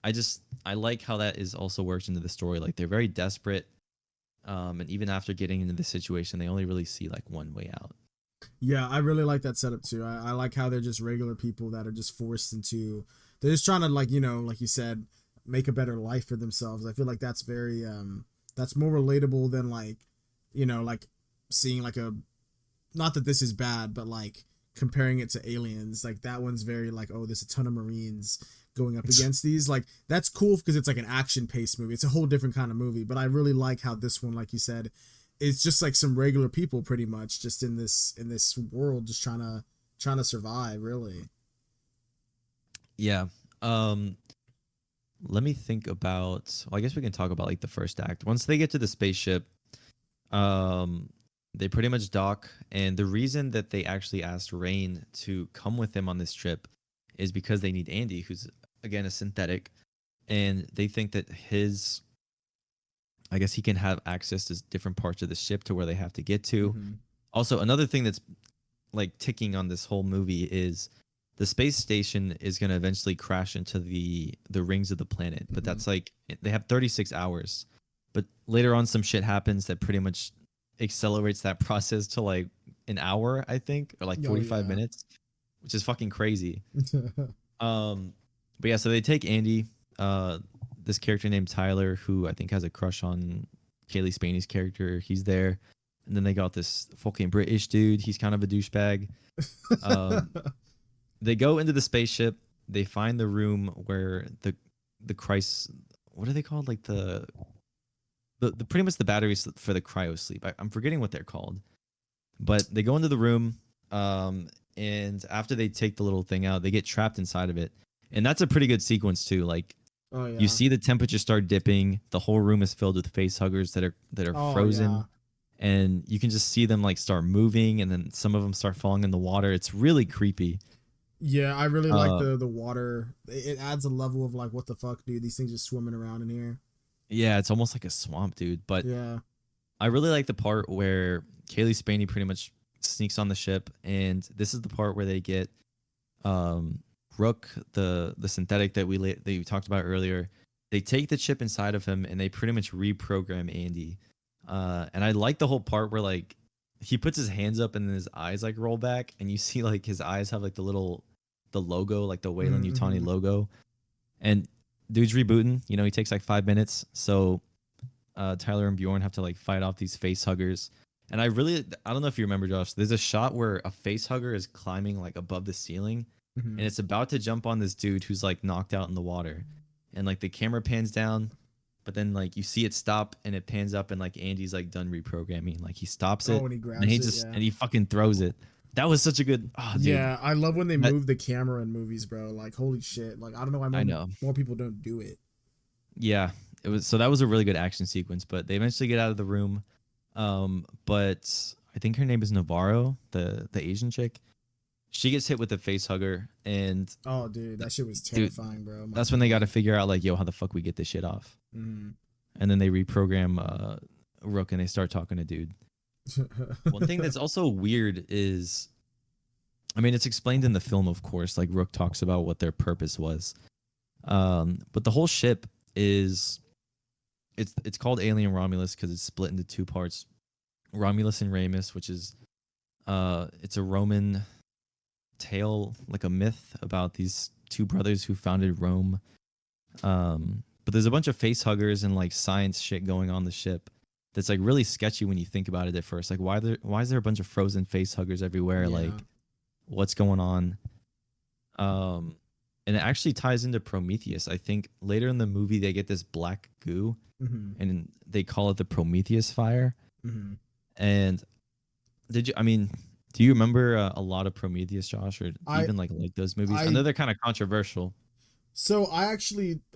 I like how that is also worked into the story. Like they're very desperate, and even after getting into the situation, they only really see like one way out. Yeah, I really like that setup too. I like how they're just regular people that are just forced into. They're just trying to like, like you said, make a better life for themselves. I feel like that's very that's more relatable than like, like seeing like a, not that this is bad, but like comparing it to Aliens. Like that one's very like, oh, there's a ton of Marines going up against these. Like that's cool because it's like an action paced movie. It's a whole different kind of movie. But I really like how this one, like you said, is just like some regular people pretty much just in this world just trying to survive, really. Yeah. Let me think about. Well, I guess we can talk about like the first act. Once they get to the spaceship, they pretty much dock, and the reason that they actually asked Rain to come with them on this trip is because they need Andy, who's again a synthetic, and they think that I guess he can have access to different parts of the ship to where they have to get to. Mm-hmm. Also, another thing that's like ticking on this whole movie is the space station is going to eventually crash into the rings of the planet, but that's like they have 36 hours. But later on, some shit happens that pretty much accelerates that process to like an hour, I think, or like 45 minutes, which is fucking crazy. But yeah, so they take Andy, this character named Tyler, who I think has a crush on Kaylee Spaney's character. He's there. And then they got this fucking British dude. He's kind of a douchebag. They go into the spaceship. They find the room where the Christ, what are they called? Like the pretty much the batteries for the cryo sleep. I'm forgetting what they're called. But they go into the room, and after they take the little thing out, they get trapped inside of it. And that's a pretty good sequence too. Like, you see the temperature start dipping. The whole room is filled with facehuggers that are frozen, and you can just see them like start moving, and then some of them start falling in the water. It's really creepy. Yeah, I really like the water. It adds a level of like, what the fuck, dude? These things are swimming around in here. Yeah, it's almost like a swamp, dude. But yeah, I really like the part where Kaylee Spaney pretty much sneaks on the ship, and this is the part where they get Rook, the synthetic that we talked about earlier. They take the chip inside of him and they pretty much reprogram Andy. And I like the whole part where like he puts his hands up and then his eyes like roll back, and you see like his eyes have like the logo, like the Weyland-Yutani logo. And dude's rebooting. You know, he takes like 5 minutes. So Tyler and Bjorn have to like fight off these facehuggers. And I don't know if you remember, Josh. There's a shot where a facehugger is climbing like above the ceiling. And it's about to jump on this dude who's like knocked out in the water, and like the camera pans down, but then like you see it stop and it pans up, and like Andy's like done reprogramming, like he stops it, and he grabs and he it, and he fucking throws it. That was such a good dude. Yeah, I love when they move the camera in movies, bro. Like holy shit, like I don't know why more people don't do it. Yeah, that was a really good action sequence, but they eventually get out of the room. But I think her name is Navarro, the Asian chick. She gets hit with a facehugger, and oh, dude, that shit was terrifying, bro. That's when they got to figure out like, yo, how the fuck we get this shit off? And then they reprogram Rook, and they start talking to dude. One thing that's also weird is, I mean, it's explained in the film, of course. Like Rook talks about what their purpose was, but the whole ship is it's called Alien Romulus because it's split into two parts: Romulus and Remus, which is it's a Roman tale, like a myth about these two brothers who founded Rome. But there's a bunch of facehuggers and like science shit going on the ship that's like really sketchy when you think about it at first. Like why is there a bunch of frozen facehuggers everywhere? Yeah. Like what's going on? And it actually ties into Prometheus. I think later in the movie they get this black goo and they call it the Prometheus fire. And do you remember a lot of Prometheus, Josh, or even like those movies? I know they're kind of controversial. So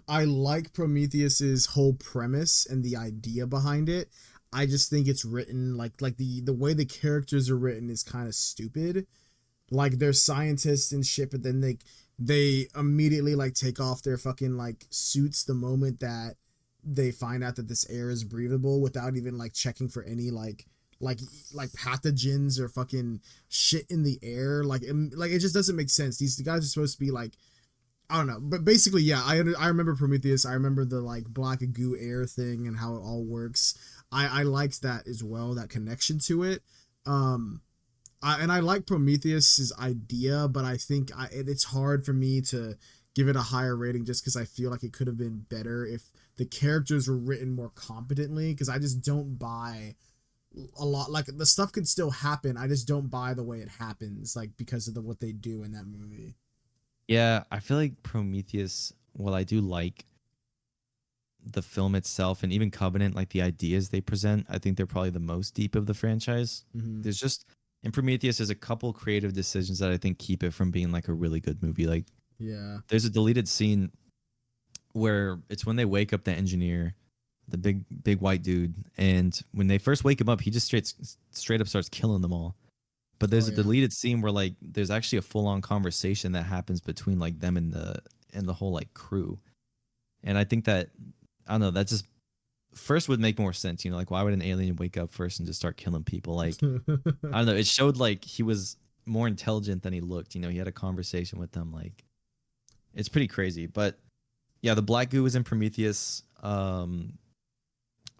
I like Prometheus's whole premise and the idea behind it. I just think it's written like the way the characters are written is kind of stupid. Like they're scientists and shit, but then they immediately like take off their fucking like suits the moment that they find out that this air is breathable without even like checking for any like pathogens or fucking shit in the air. Like it just doesn't make sense. These guys are supposed to be like, I don't know, but basically, yeah, I remember Prometheus. I remember the like black goo air thing and how it all works. I liked that as well, that connection to it. I like Prometheus's idea, but I think it's hard for me to give it a higher rating just because I feel like it could have been better if the characters were written more competently, because I just don't buy a lot, like the stuff could still happen. I just don't buy the way it happens, like because of what they do in that movie. Yeah, I feel like Prometheus, while I do like the film itself and even Covenant, like the ideas they present, I think they're probably the most deep of the franchise. Mm-hmm. There's just in Prometheus, there's a couple creative decisions that I think keep it from being like a really good movie. Like, Yeah. there's a deleted scene where it's when they wake up the engineer, the big white dude, and when they first wake him up, he just straight up starts killing them all. But there's a deleted scene where like there's actually a full on conversation that happens between like them and the whole like crew, and I think that I don't know, that just first would make more sense. You know, like why would an alien wake up first and just start killing people? Like I don't know, it showed like he was more intelligent than he looked. You know, he had a conversation with them. Like it's pretty crazy, but yeah, the black goo was in Prometheus.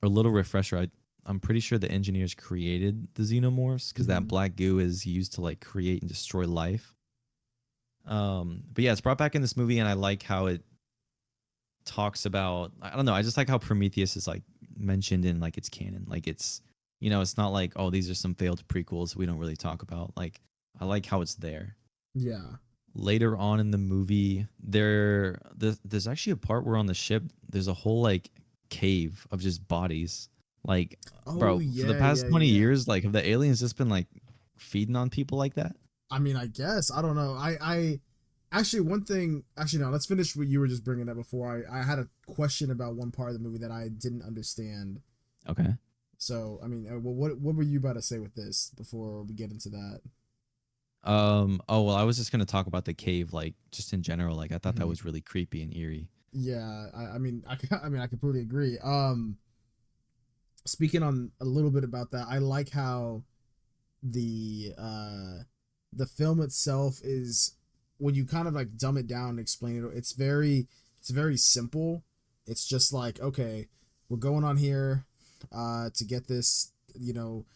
A little refresher. I'm pretty sure the engineers created the xenomorphs because that black goo is used to like create and destroy life. But yeah, it's brought back in this movie, and I like how it talks about. I don't know. I just like how Prometheus is like mentioned in like its canon. Like it's, you know, it's not like, oh, these are some failed prequels we don't really talk about. Like I like how it's there. Yeah. Later on in the movie, there's actually a part where on the ship there's a whole like cave of just bodies. Like, bro, for the past 20 years, like have the aliens just been like feeding on people like that? I mean, I guess. I don't know. I actually, one thing, actually, no, let's finish what you were just bringing up before. I had a question about one part of the movie that I didn't understand. Okay. So, I mean, what were you about to say with this before we get into that? Oh, well, I was just going to talk about the cave, like just in general. Like I thought that was really creepy and eerie. Yeah. I mean, I completely agree. Speaking on a little bit about that, I like how the film itself is, when you kind of like dumb it down and explain it, it's very simple. It's just like, okay, we're going on here to get this, you know,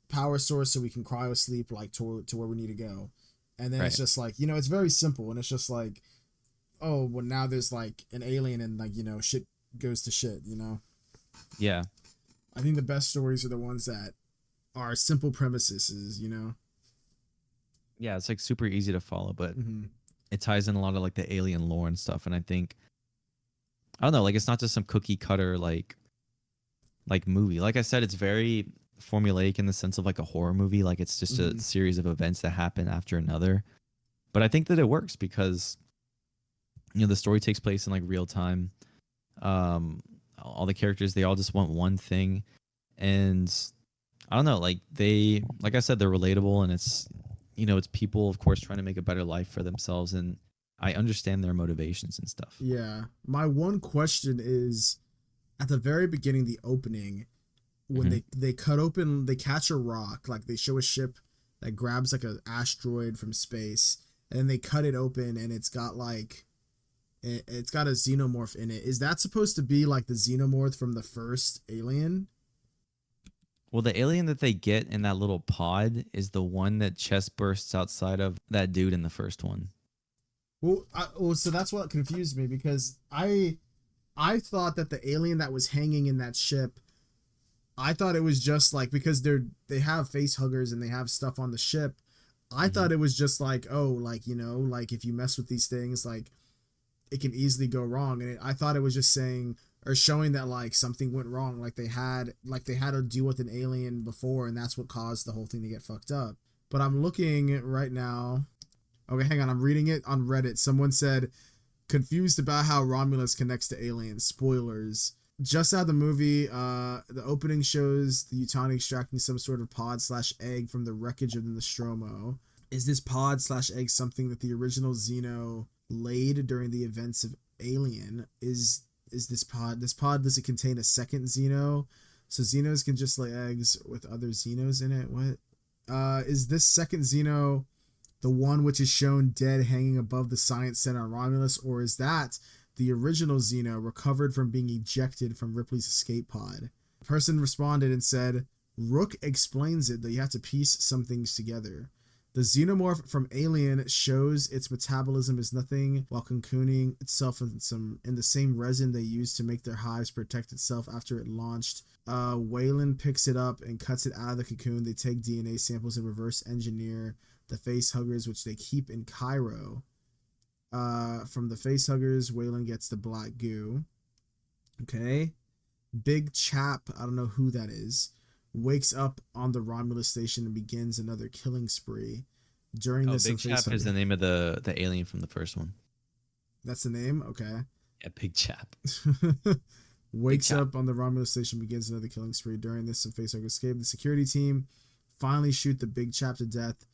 power source so we can cryo sleep like to where we need to go. And then it's just like, you know, it's very simple, and it's just like, oh, well, now there's like an alien and like, you know, shit goes to shit, you know? Yeah. I think the best stories are the ones that are simple premises, you know? Yeah, it's like super easy to follow, but it ties in a lot of like the alien lore and stuff. And I think, I don't know, like it's not just some cookie cutter like movie. Like I said, it's very formulaic in the sense of like a horror movie. Like it's just a series of events that happen after another. But I think that it works because, you know, the story takes place in like real time. All the characters, they all just want one thing. And I don't know, like like I said, they're relatable, and it's, you know, it's people, of course, trying to make a better life for themselves. And I understand their motivations and stuff. Yeah. My one question is, at the very beginning, the opening, when they cut open, they catch a rock, like they show a ship that grabs like an asteroid from space, and then they cut it open, and it's got like, it's got a xenomorph in it. Is that supposed to be like the xenomorph from the first Alien? Well, the alien that they get in that little pod is the one that chest bursts outside of that dude in the first one. Well, so that's what confused me, because I thought that the alien that was hanging in that ship, I thought it was just like, because they have facehuggers and they have stuff on the ship. I thought it was just like, oh, like, you know, like if you mess with these things, like it can easily go wrong. And I thought it was just saying or showing that like something went wrong, like they had to deal with an alien before, and that's what caused the whole thing to get fucked up. But I'm looking right now. Okay, hang on. I'm reading it on Reddit. Someone said, confused about how Romulus connects to aliens. Spoilers. Just out of the movie, the opening shows the Utani extracting some sort of pod/egg from the wreckage of the Nostromo. Is this pod/egg something that the original Xeno laid during the events of Alien? Is this pod, does it contain a second Xeno? So Xenos can just lay eggs with other Xenos in it? What? Is this second Xeno the one which is shown dead hanging above the science center on Romulus, or is that the original Xeno recovered from being ejected from Ripley's escape pod? The person responded and said, Rook explains it, that you have to piece some things together. The xenomorph from Alien shows its metabolism is nothing while cocooning itself in the same resin they used to make their hives protect itself after it launched. Wayland picks it up and cuts it out of the cocoon. They take DNA samples and reverse engineer the facehuggers, which they keep in Cairo. From the facehuggers, Wayland gets the black goo. Okay. Big Chap, I don't know who that is, wakes up on the Romulus station and begins another killing spree. During this, Big Chap is the name of the alien from the first one. That's the name? Okay. Yeah, Big Chap. Wakes up on the Romulus station, begins another killing spree. During this, some facehuggers escape. The security team finally shoot the Big Chap to death,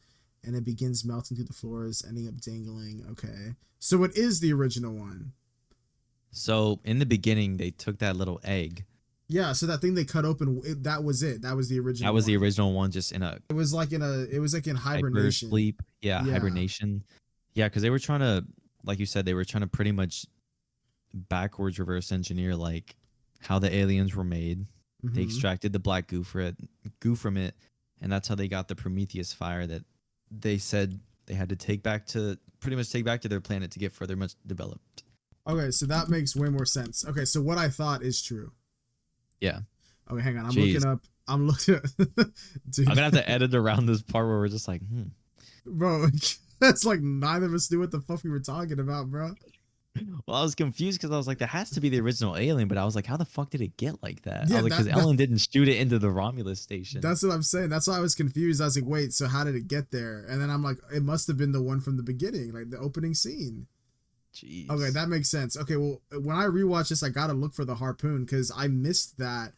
and it begins melting through the floors, ending up dangling. Okay. So it is the original one. So in the beginning, they took that little egg. Yeah, so that thing they cut open, that was it. That was the original. That was the original one, just in a. It was like in hibernation. Sleep. Yeah, hibernation. Yeah, because they were trying to, like you said, they were trying to pretty much backwards reverse engineer like how the aliens were made. Mm-hmm. They extracted the black goo from it, and that's how they got the Prometheus fire that they said they had to take back to their planet to get further much developed. Okay, so that makes way more sense. Okay, so what I thought is true. Yeah. Okay, hang on. I'm looking up. Dude. I'm gonna have to edit around this part where we're just like, Bro, that's like neither of us knew what the fuck we were talking about, bro. Well, I was confused because I was like, that has to be the original alien, but I was like, how the fuck did it get like that? Yeah, I was like, because Ellen didn't shoot it into the Romulus station. That's what I'm saying. That's why I was confused. I was like, wait, so how did it get there? And then I'm like, it must have been the one from the beginning, like the opening scene. Jeez. Okay, that makes sense. Okay, well, when I rewatch this, I gotta look for the harpoon because I missed that,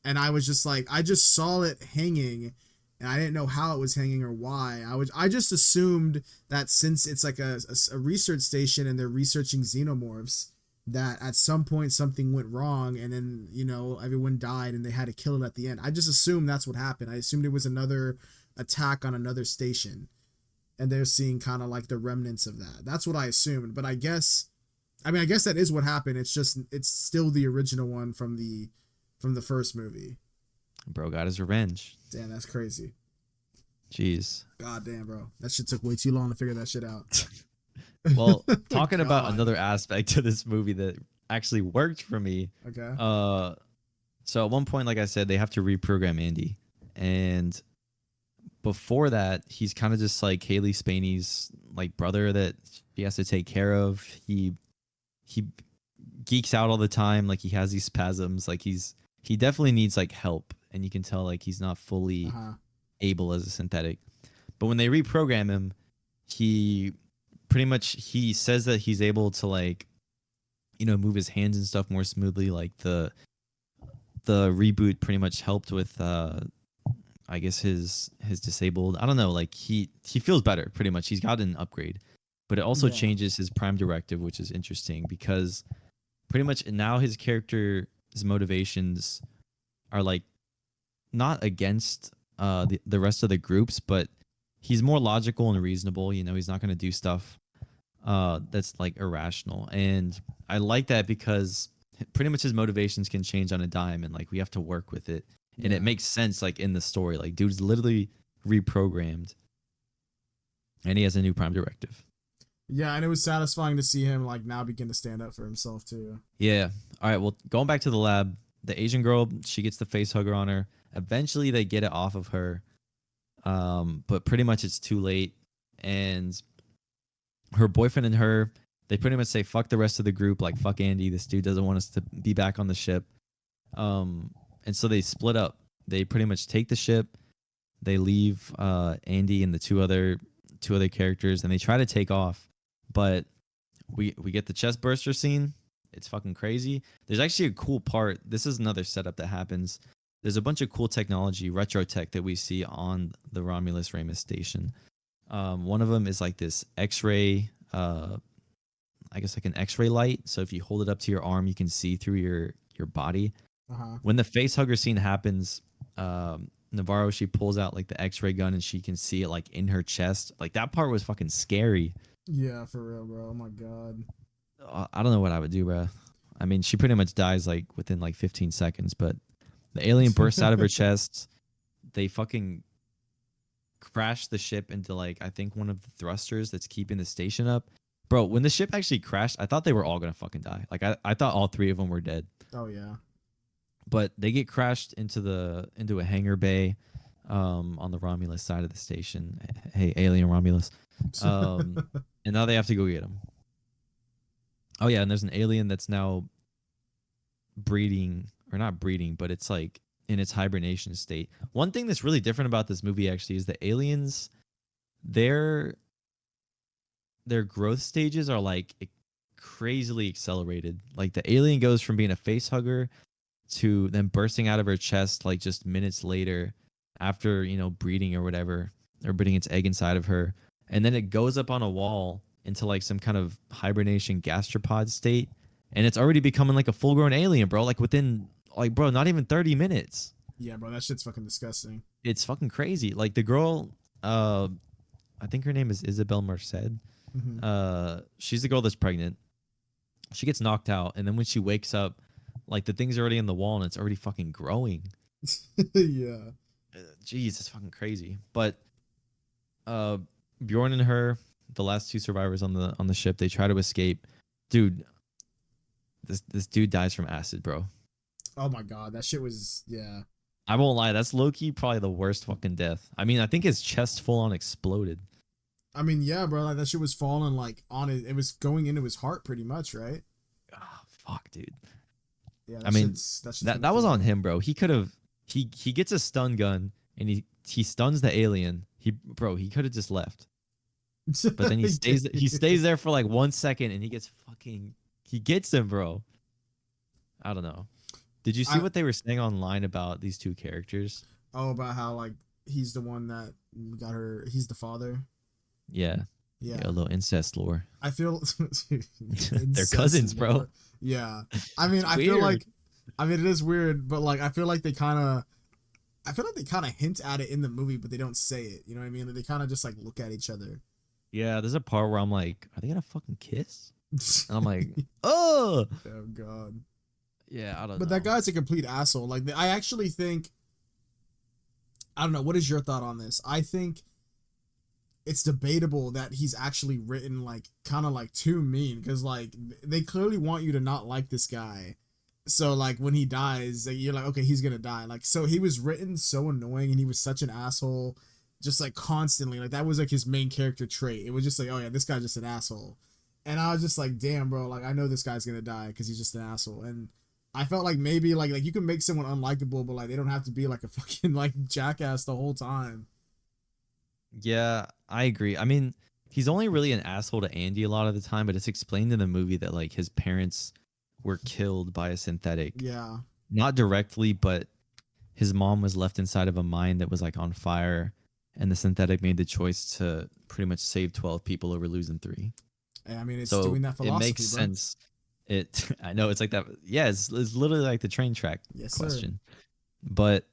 and I was just like, I just saw it hanging, and I didn't know how it was hanging or why. I just assumed that since it's like a research station and they're researching xenomorphs, that at some point something went wrong, and then everyone died and they had to kill it at the end. I just assumed that's what happened. I assumed it was another attack on another station. And they're seeing kind of like the remnants of that. That's what I assumed. But I guess that is what happened. It's still the original one from the first movie. Bro got his revenge. Damn, that's crazy. Jeez. God damn, bro. That shit took way too long to figure that shit out. Well, talking about another aspect to this movie that actually worked for me. Okay. So at one point, like I said, they have to reprogram Andy. And before that, he's kind of just like Haley Spaney's like brother that he has to take care of. He geeks out all the time, like he has these spasms, like he definitely needs like help, and you can tell like he's not fully able as a synthetic. But when they reprogram him, he says that he's able to like move his hands and stuff more smoothly. Like the reboot pretty much helped with I guess his disabled, I don't know, like he feels better pretty much. He's got an upgrade, but it also changes his prime directive, which is interesting because pretty much now his character's motivations are like not against the rest of the groups, but he's more logical and reasonable. He's not going to do stuff that's like irrational. And I like that because pretty much his motivations can change on a dime, and like we have to work with it. And it makes sense, like, in the story. Like, dude's literally reprogrammed. And he has a new prime directive. Yeah, and it was satisfying to see him, like, now begin to stand up for himself, too. Yeah. All right, well, going back to the lab, the Asian girl, she gets the face hugger on her. Eventually, they get it off of her. But pretty much it's too late. And her boyfriend and her, they pretty much say, fuck the rest of the group. Like, fuck Andy. This dude doesn't want us to be back on the ship. And so they split up. They pretty much take the ship. They leave Andy and the two other characters, and they try to take off. But we get the chest burster scene. It's fucking crazy. There's actually a cool part. This is another setup that happens. There's a bunch of cool technology, retro tech, that we see on the Romulus Ramus station. One of them is like this X-ray, I guess like an X-ray light. So if you hold it up to your arm, you can see through your body. When the facehugger scene happens, Navarro, she pulls out like the X-ray gun and she can see it like in her chest. Like that part was fucking scary. Yeah, for real, bro. Oh my god. I don't know what I would do, bro. I mean, she pretty much dies like within like 15 seconds, but the alien bursts out of her chest. They fucking crash the ship into like I think one of the thrusters that's keeping the station up. Bro, when the ship actually crashed, I thought they were all gonna fucking die. Like I thought all three of them were dead. Oh yeah. But they get crashed into a hangar bay on the Romulus side of the station. Hey, alien Romulus. And now they have to go get him. Oh yeah, and there's an alien that's now breeding, or not breeding, but it's like in its hibernation state. One thing that's really different about this movie actually is the aliens, their growth stages are like crazily accelerated. Like the alien goes from being a face hugger to then bursting out of her chest like just minutes later after, you know, breeding or whatever, or putting its egg inside of her. And then it goes up on a wall into like some kind of hibernation gastropod state. And it's already becoming like a full grown alien, bro. Like within, like, bro, not even 30 minutes. Yeah, bro, that shit's fucking disgusting. It's fucking crazy. Like the girl, I think her name is Isabel Merced. She's the girl that's pregnant. She gets knocked out. And then when she wakes up, like the thing's already in the wall and it's already fucking growing. Yeah. Jeez, it's fucking crazy. But Bjorn and her, the last two survivors on the ship, they try to escape. Dude, this dude dies from acid, bro. Oh my god, that shit was, yeah. I won't lie, that's low-key probably the worst fucking death. I mean, I think his chest full on exploded. I mean, yeah, bro, like that shit was falling like on it. It was going into his heart pretty much, right? Oh, fuck, dude. Yeah, I mean, that was on him. him, bro. He could have he gets a stun gun and he stuns the alien. He could have just left. But then he stays there for like 1 second and he gets him, bro. I don't know. Did you see what they were saying online about these two characters? Oh, about how like he's the one that got her. He's the father. Yeah. Yeah. A little incest lore. I feel they're cousins, bro. Yeah. I mean, I feel like, I mean, it is weird, but like, I feel like they kind of hint at it in the movie, but they don't say it. You know what I mean? Like, they kind of just like look at each other. Yeah. There's a part where I'm like, are they gonna fucking kiss? And I'm like, oh god. Yeah, I don't know. But that guy's a complete asshole. Like, I actually think, I don't know. What is your thought on this? I think it's debatable that he's actually written like kind of like too mean, because like they clearly want you to not like this guy. So like when he dies, like, you're like, okay, he's gonna die. Like, so he was written so annoying and he was such an asshole, just like constantly. Like that was like his main character trait. It was just like, oh yeah, this guy's just an asshole. And I was just like, damn, bro, like I know this guy's gonna die because he's just an asshole. And I felt like maybe like you can make someone unlikable, but like they don't have to be like a fucking like jackass the whole time. Yeah, I agree. I mean, he's only really an asshole to Andy a lot of the time, but it's explained in the movie that like his parents were killed by a synthetic. Yeah. Not directly, but his mom was left inside of a mine that was like on fire, and the synthetic made the choice to pretty much save 12 people over losing 3. I mean, it's doing that philosophy, it makes sense. I know it's like that. Yeah, it's literally like the train track question. Sir. But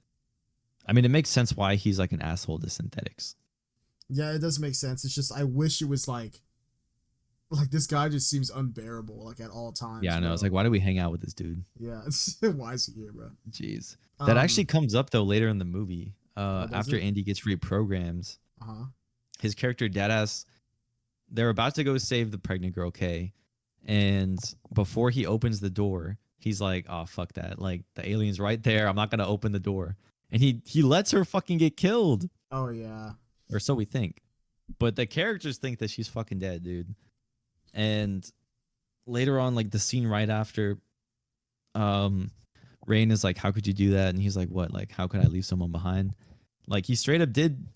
I mean, it makes sense why he's like an asshole to synthetics. Yeah, it does make sense. It's just I wish it was like this guy just seems unbearable like at all times. Yeah, I know. Bro. It's like, why do we hang out with this dude? Yeah, why is he here, bro? Jeez, that actually comes up though later in the movie. After Andy gets reprogrammed, his character Deadass, they're about to go save the pregnant girl Kay, and before he opens the door, he's like, "Oh fuck that! Like the alien's right there. I'm not gonna open the door." And he lets her fucking get killed. Oh yeah. Or so we think. But the characters think that she's fucking dead, dude. And later on, like the scene right after, Rain is like, how could you do that? And he's like, what? Like, how could I leave someone behind? Like, he straight up did,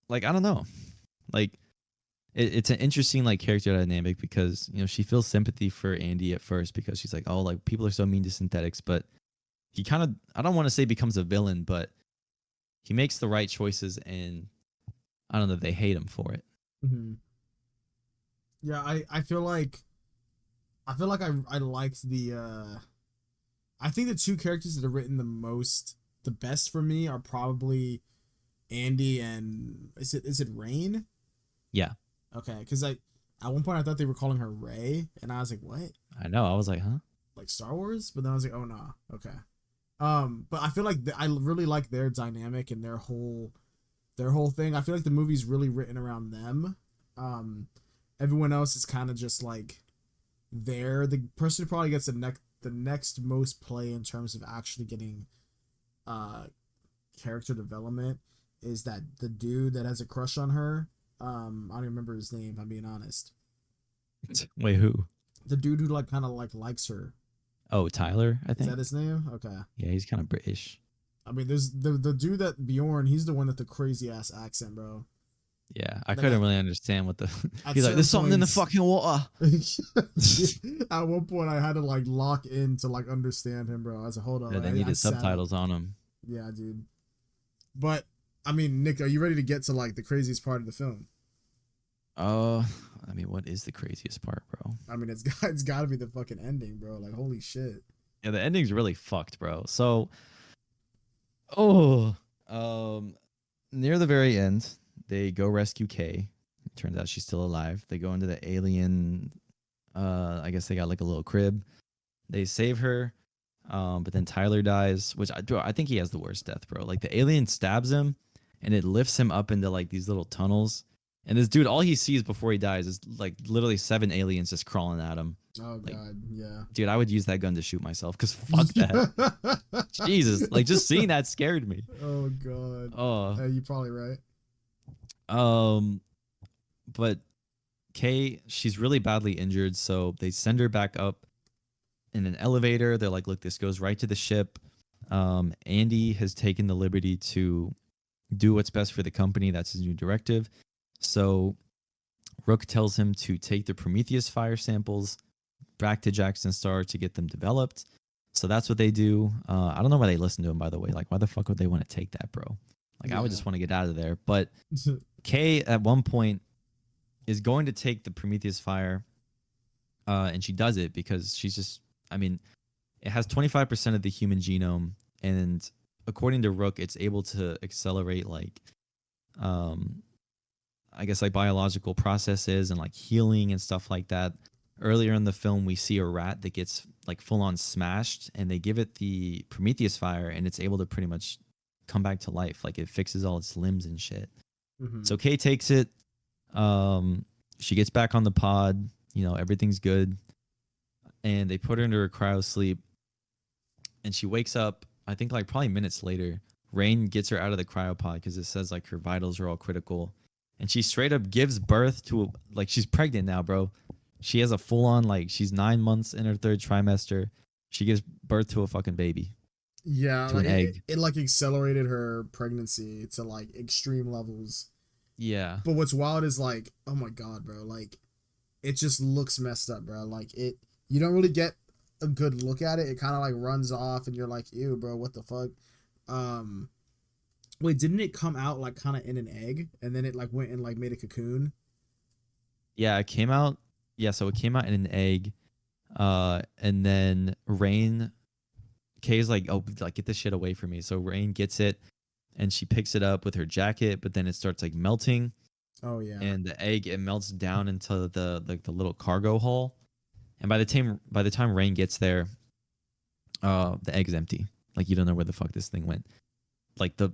like, I don't know. Like, it's an interesting, like, character dynamic because, you know, she feels sympathy for Andy at first because she's like, oh, like, people are so mean to synthetics. But he kind of, I don't want to say becomes a villain, but he makes the right choices and I don't know, they hate him for it. Mm-hmm. Yeah, I feel like I liked the I think the two characters that are written the best for me are probably Andy and is it Rain? Yeah. Okay, because at one point I thought they were calling her Ray, and I was like, what? I know, I was like, huh? Like Star Wars? But then I was like, oh no, okay. But I feel like I really like their dynamic and their whole their whole thing. I feel like the movie's really written around them. Everyone else is kind of just like there. The person who probably gets the next most play in terms of actually getting character development is that the dude that has a crush on her. I don't even remember his name, if I'm being honest. Wait, who? The dude who like kind of like likes her. Oh, Tyler, I Is think. that his name? Okay. Yeah, he's kind of British. I mean, there's the dude that Bjorn. He's the one with the crazy ass accent, bro. Yeah, I couldn't really understand what the. At He's like, there's something in the points- fucking water. At one point, I had to like lock in to like understand him, bro. I was like, hold on. Yeah, they needed subtitles on him. Yeah, dude. But I mean, Nick, are you ready to get to like the craziest part of the film? I mean, what is the craziest part, bro? I mean, it's got to be the fucking ending, bro. Like, holy shit. Yeah, the ending's really fucked, bro. So, near the very end, they go rescue Kay. It turns out she's still alive. They go into the alien. I guess they got like a little crib. They save her. But then Tyler dies, which I think he has the worst death, bro. Like the alien stabs him, and it lifts him up into like these little tunnels. And this dude, all he sees before he dies is like literally 7 aliens just crawling at him. Oh like, god, yeah. Dude, I would use that gun to shoot myself because fuck that. Jesus, like just seeing that scared me. Oh god. Oh, You're probably right. But Kay, she's really badly injured, so they send her back up in an elevator. They're like, look, this goes right to the ship. Andy has taken the liberty to do what's best for the company. That's his new directive. So Rook tells him to take the Prometheus fire samples back to Jackson Star to get them developed. So that's what they do. I don't know why they listen to him, by the way. Like, why the fuck would they want to take that, bro? Like, yeah. I would just want to get out of there. But Kay, at one point, is going to take the Prometheus fire, and she does it because she's just, I mean, it has 25% of the human genome, and according to Rook, it's able to accelerate, like, I guess, like, biological processes and, like, healing and stuff like that. Earlier in the film, we see a rat that gets, like, full-on smashed, and they give it the Prometheus fire, and it's able to pretty much come back to life. Like, it fixes all its limbs and shit. Mm-hmm. So Kay takes it. She gets back on the pod. You know, everything's good. And they put her into her cryo sleep. And she wakes up, I think, like, probably minutes later. Rain gets her out of the cryopod because it says, like, her vitals are all critical. And she straight up gives birth to, like, she's pregnant now, bro. She has a full-on, like, she's 9 months in her 3rd trimester. She gives birth to a fucking baby. Yeah, to like an egg. It like accelerated her pregnancy to like extreme levels. Yeah. But what's wild is like, oh my god, bro, like it just looks messed up, bro. Like you don't really get a good look at it. It kind of like runs off and you're like, ew, bro, what the fuck? Wait, didn't it come out like kind of in an egg and then it like went and like made a cocoon? Yeah, it came out. Yeah, so it came out in an egg. And then Rain, Kay's like, oh, like, get this shit away from me. So Rain gets it and she picks it up with her jacket, but then it starts like melting. Oh yeah. And the egg, it melts down into the little cargo hull. And by the time Rain gets there, the egg's empty. Like, you don't know where the fuck this thing went. Like the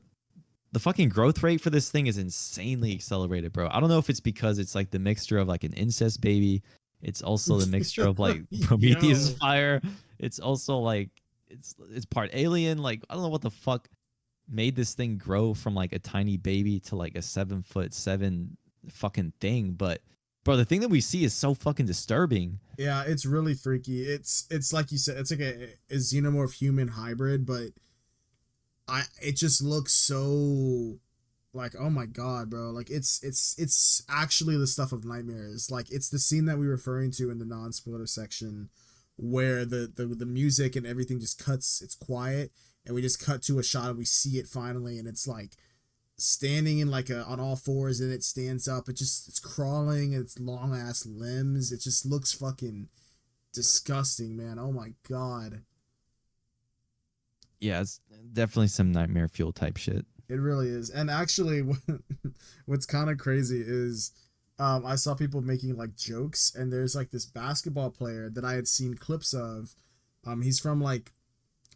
fucking growth rate for this thing is insanely accelerated, bro. I don't know if it's because it's like the mixture of like an incest baby. It's also the mixture of like Prometheus fire. It's also like it's part alien. Like, I don't know what the fuck made this thing grow from like a tiny baby to like a 7'7" fucking thing. But bro, the thing that we see is so fucking disturbing. Yeah, it's really freaky. It's like you said, it's like a xenomorph human hybrid, but it just looks so like, oh my god, bro. Like it's actually the stuff of nightmares. Like, it's the scene that we're referring to in the non-spoiler section where the music and everything just cuts. It's quiet and we just cut to a shot and we see it finally, and it's like standing in like on all fours, and it stands up. It's crawling, and it's long ass limbs. It just looks fucking disgusting, man. Oh my god. Yeah, it's definitely some nightmare fuel type shit. It really is. And actually, what's kind of crazy is I saw people making like jokes, and there's like this basketball player that I had seen clips of. He's from like,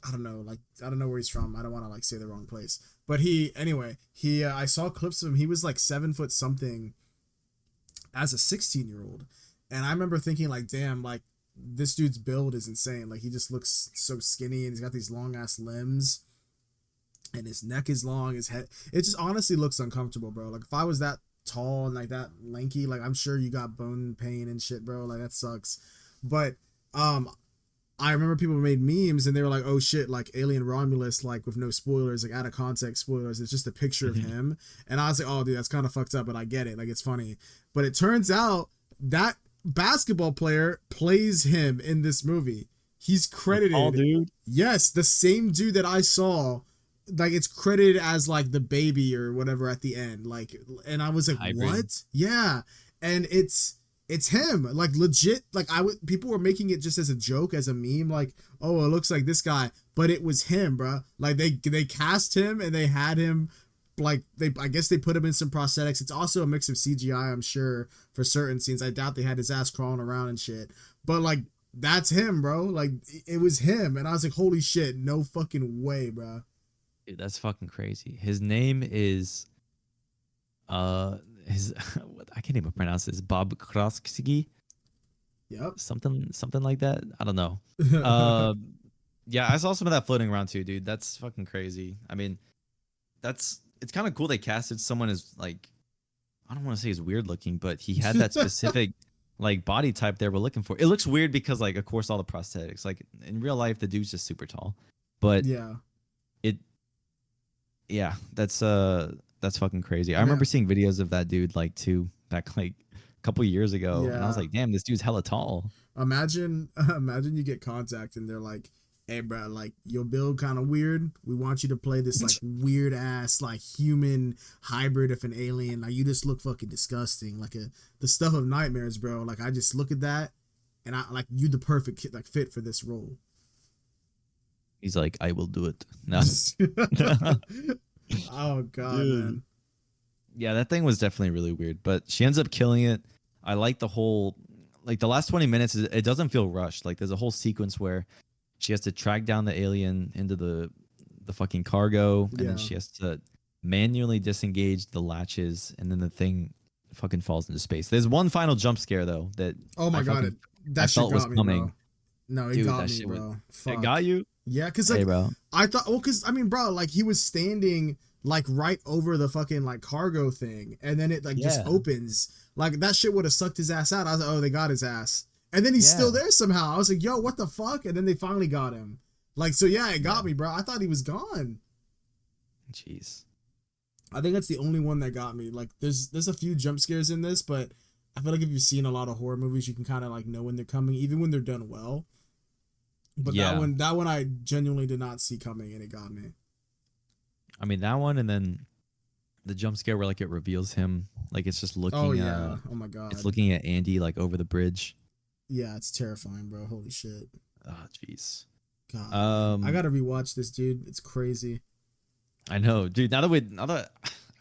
I don't know, like I don't know where he's from. I don't want to like say the wrong place. But he I saw clips of him. He was like 7 foot something as a 16-year-old. And I remember thinking like, damn, like this dude's build is insane. Like he just looks so skinny and he's got these long ass limbs and his neck is long, his head, it just honestly looks uncomfortable, bro. Like if I was that tall and like that lanky, like I'm sure you got bone pain and shit, bro. Like that sucks. But I remember people made memes and they were like, oh shit, like Alien Romulus, like with no spoilers, like out of context spoilers. It's just a picture of him. And I was like, oh dude, that's kind of fucked up, but I get it. Like it's funny. But it turns out that basketball player plays him in this movie. He's credited. Oh, dude. Yes, the same dude that I saw. Like it's credited as like the baby or whatever at the end. Like, and I was like, Hybrid. what? Yeah. And it's him, like legit. Like people were making it just as a joke, as a meme, like, oh, it looks like this guy, but it was him, bro. Like they cast him and they had him, like I guess they put him in some prosthetics. It's also a mix of CGI, I'm sure, for certain scenes. I doubt they had his ass crawling around and shit, but like that's him, bro. Like it was him, and I was like, holy shit, no fucking way, bro. Dude, that's fucking crazy. His name is his I can't even pronounce this. Bob Kroski. Yep. Something like that. I don't know. Yeah, I saw some of that floating around too, dude. That's fucking crazy. I mean, it's kind of cool they casted someone as like, I don't want to say he's weird looking, but he had that specific like body type they were looking for. It looks weird because like of course all the prosthetics. Like in real life the dude's just super tall. But yeah, that's fucking crazy. I remember seeing videos of that dude like too back like a couple years ago, and I was like, damn, this dude's hella tall. Imagine you get contact and they're like, hey bro, like your build kind of weird. We want you to play this like weird ass like human hybrid of an alien. Like you just look fucking disgusting. Like the stuff of nightmares, bro. Like I just look at that and I like you the perfect like fit for this role. He's like, I will do it. No. Oh god, dude. man. Yeah, that thing was definitely really weird, but she ends up killing it. I like the whole, like the last 20 minutes, it doesn't feel rushed. Like there's a whole sequence where she has to track down the alien into the fucking cargo, and then she has to manually disengage the latches, and then the thing fucking falls into space. There's one final jump scare though that oh my god, that shit got me, coming. Bro. No, it got me, bro. It got you? Yeah, because like, bro. I thought, well, because I mean, bro, like he was standing like right over the fucking like cargo thing, and then it like just opens. Like that shit would have sucked his ass out. I was like, oh, they got his ass, and then he's still there somehow. I was like, yo, what the fuck? And then they finally got him. Like, so yeah, it got me, bro. I thought he was gone. Jeez. I think that's the only one that got me. Like, there's a few jump scares in this, but I feel like if you've seen a lot of horror movies, you can kind of like know when they're coming, even when they're done well. But that one I genuinely did not see coming, and it got me. I mean, that one, and then the jump scare where like it reveals him, like it's just looking. Oh yeah! Oh my god! It's looking at Andy like over the bridge. Yeah, it's terrifying, bro. Holy shit! Oh jeez. God, I gotta rewatch this, dude. It's crazy. I know, dude. Now that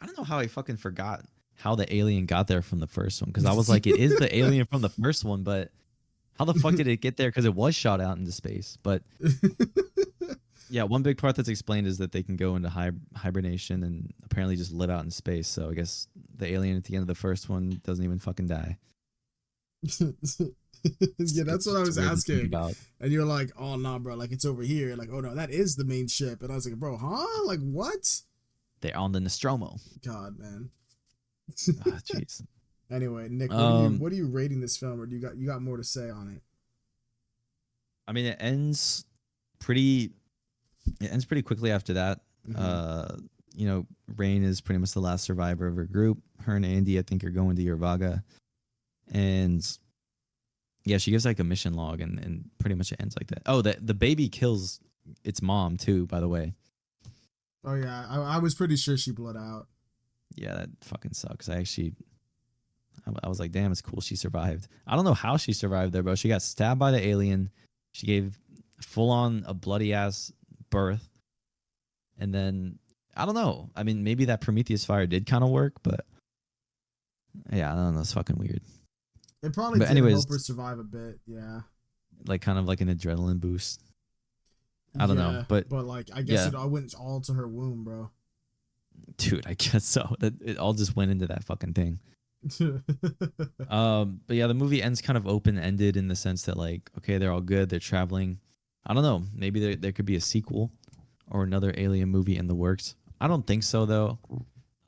I don't know how I fucking forgot how the alien got there from the first one, because I was like, it is the alien from the first one, but how the fuck did it get there? Because it was shot out into space. But yeah, one big part that's explained is that they can go into hibernation and apparently just live out in space. So I guess the alien at the end of the first one doesn't even fucking die. Yeah, that's what I was asking about. And you're like, oh no, bro, like it's over here. Like, oh no, that is the main ship. And I was like, bro, huh? Like what? They're on the Nostromo. God, man. Jeez. Anyway, Nick, what are you rating this film, or do you got more to say on it? I mean, it ends pretty quickly after that. Mm-hmm. You know, Rain is pretty much the last survivor of her group. Her and Andy, I think, are going to Yervaga. And yeah, she gives like a mission log, and pretty much it ends like that. Oh, the baby kills its mom too, by the way. Oh yeah, I was pretty sure she bled out. Yeah, that fucking sucks. I was like, damn, it's cool she survived. I don't know how she survived there, bro. She got stabbed by the alien. She gave full on a bloody ass birth. And then, I don't know. I mean, maybe that Prometheus fire did kind of work, but yeah, I don't know. It's fucking weird. It probably did help her survive a bit, yeah. Like kind of like an adrenaline boost. I don't know, Yeah, but but like I guess yeah, it all went all to her womb, bro. dude, I guess so. That it all just went into that fucking thing. But yeah, the movie ends kind of open ended in the sense that like, okay, they're all good, they're traveling. I don't know, maybe there could be a sequel or another Alien movie in the works. I don't think so though.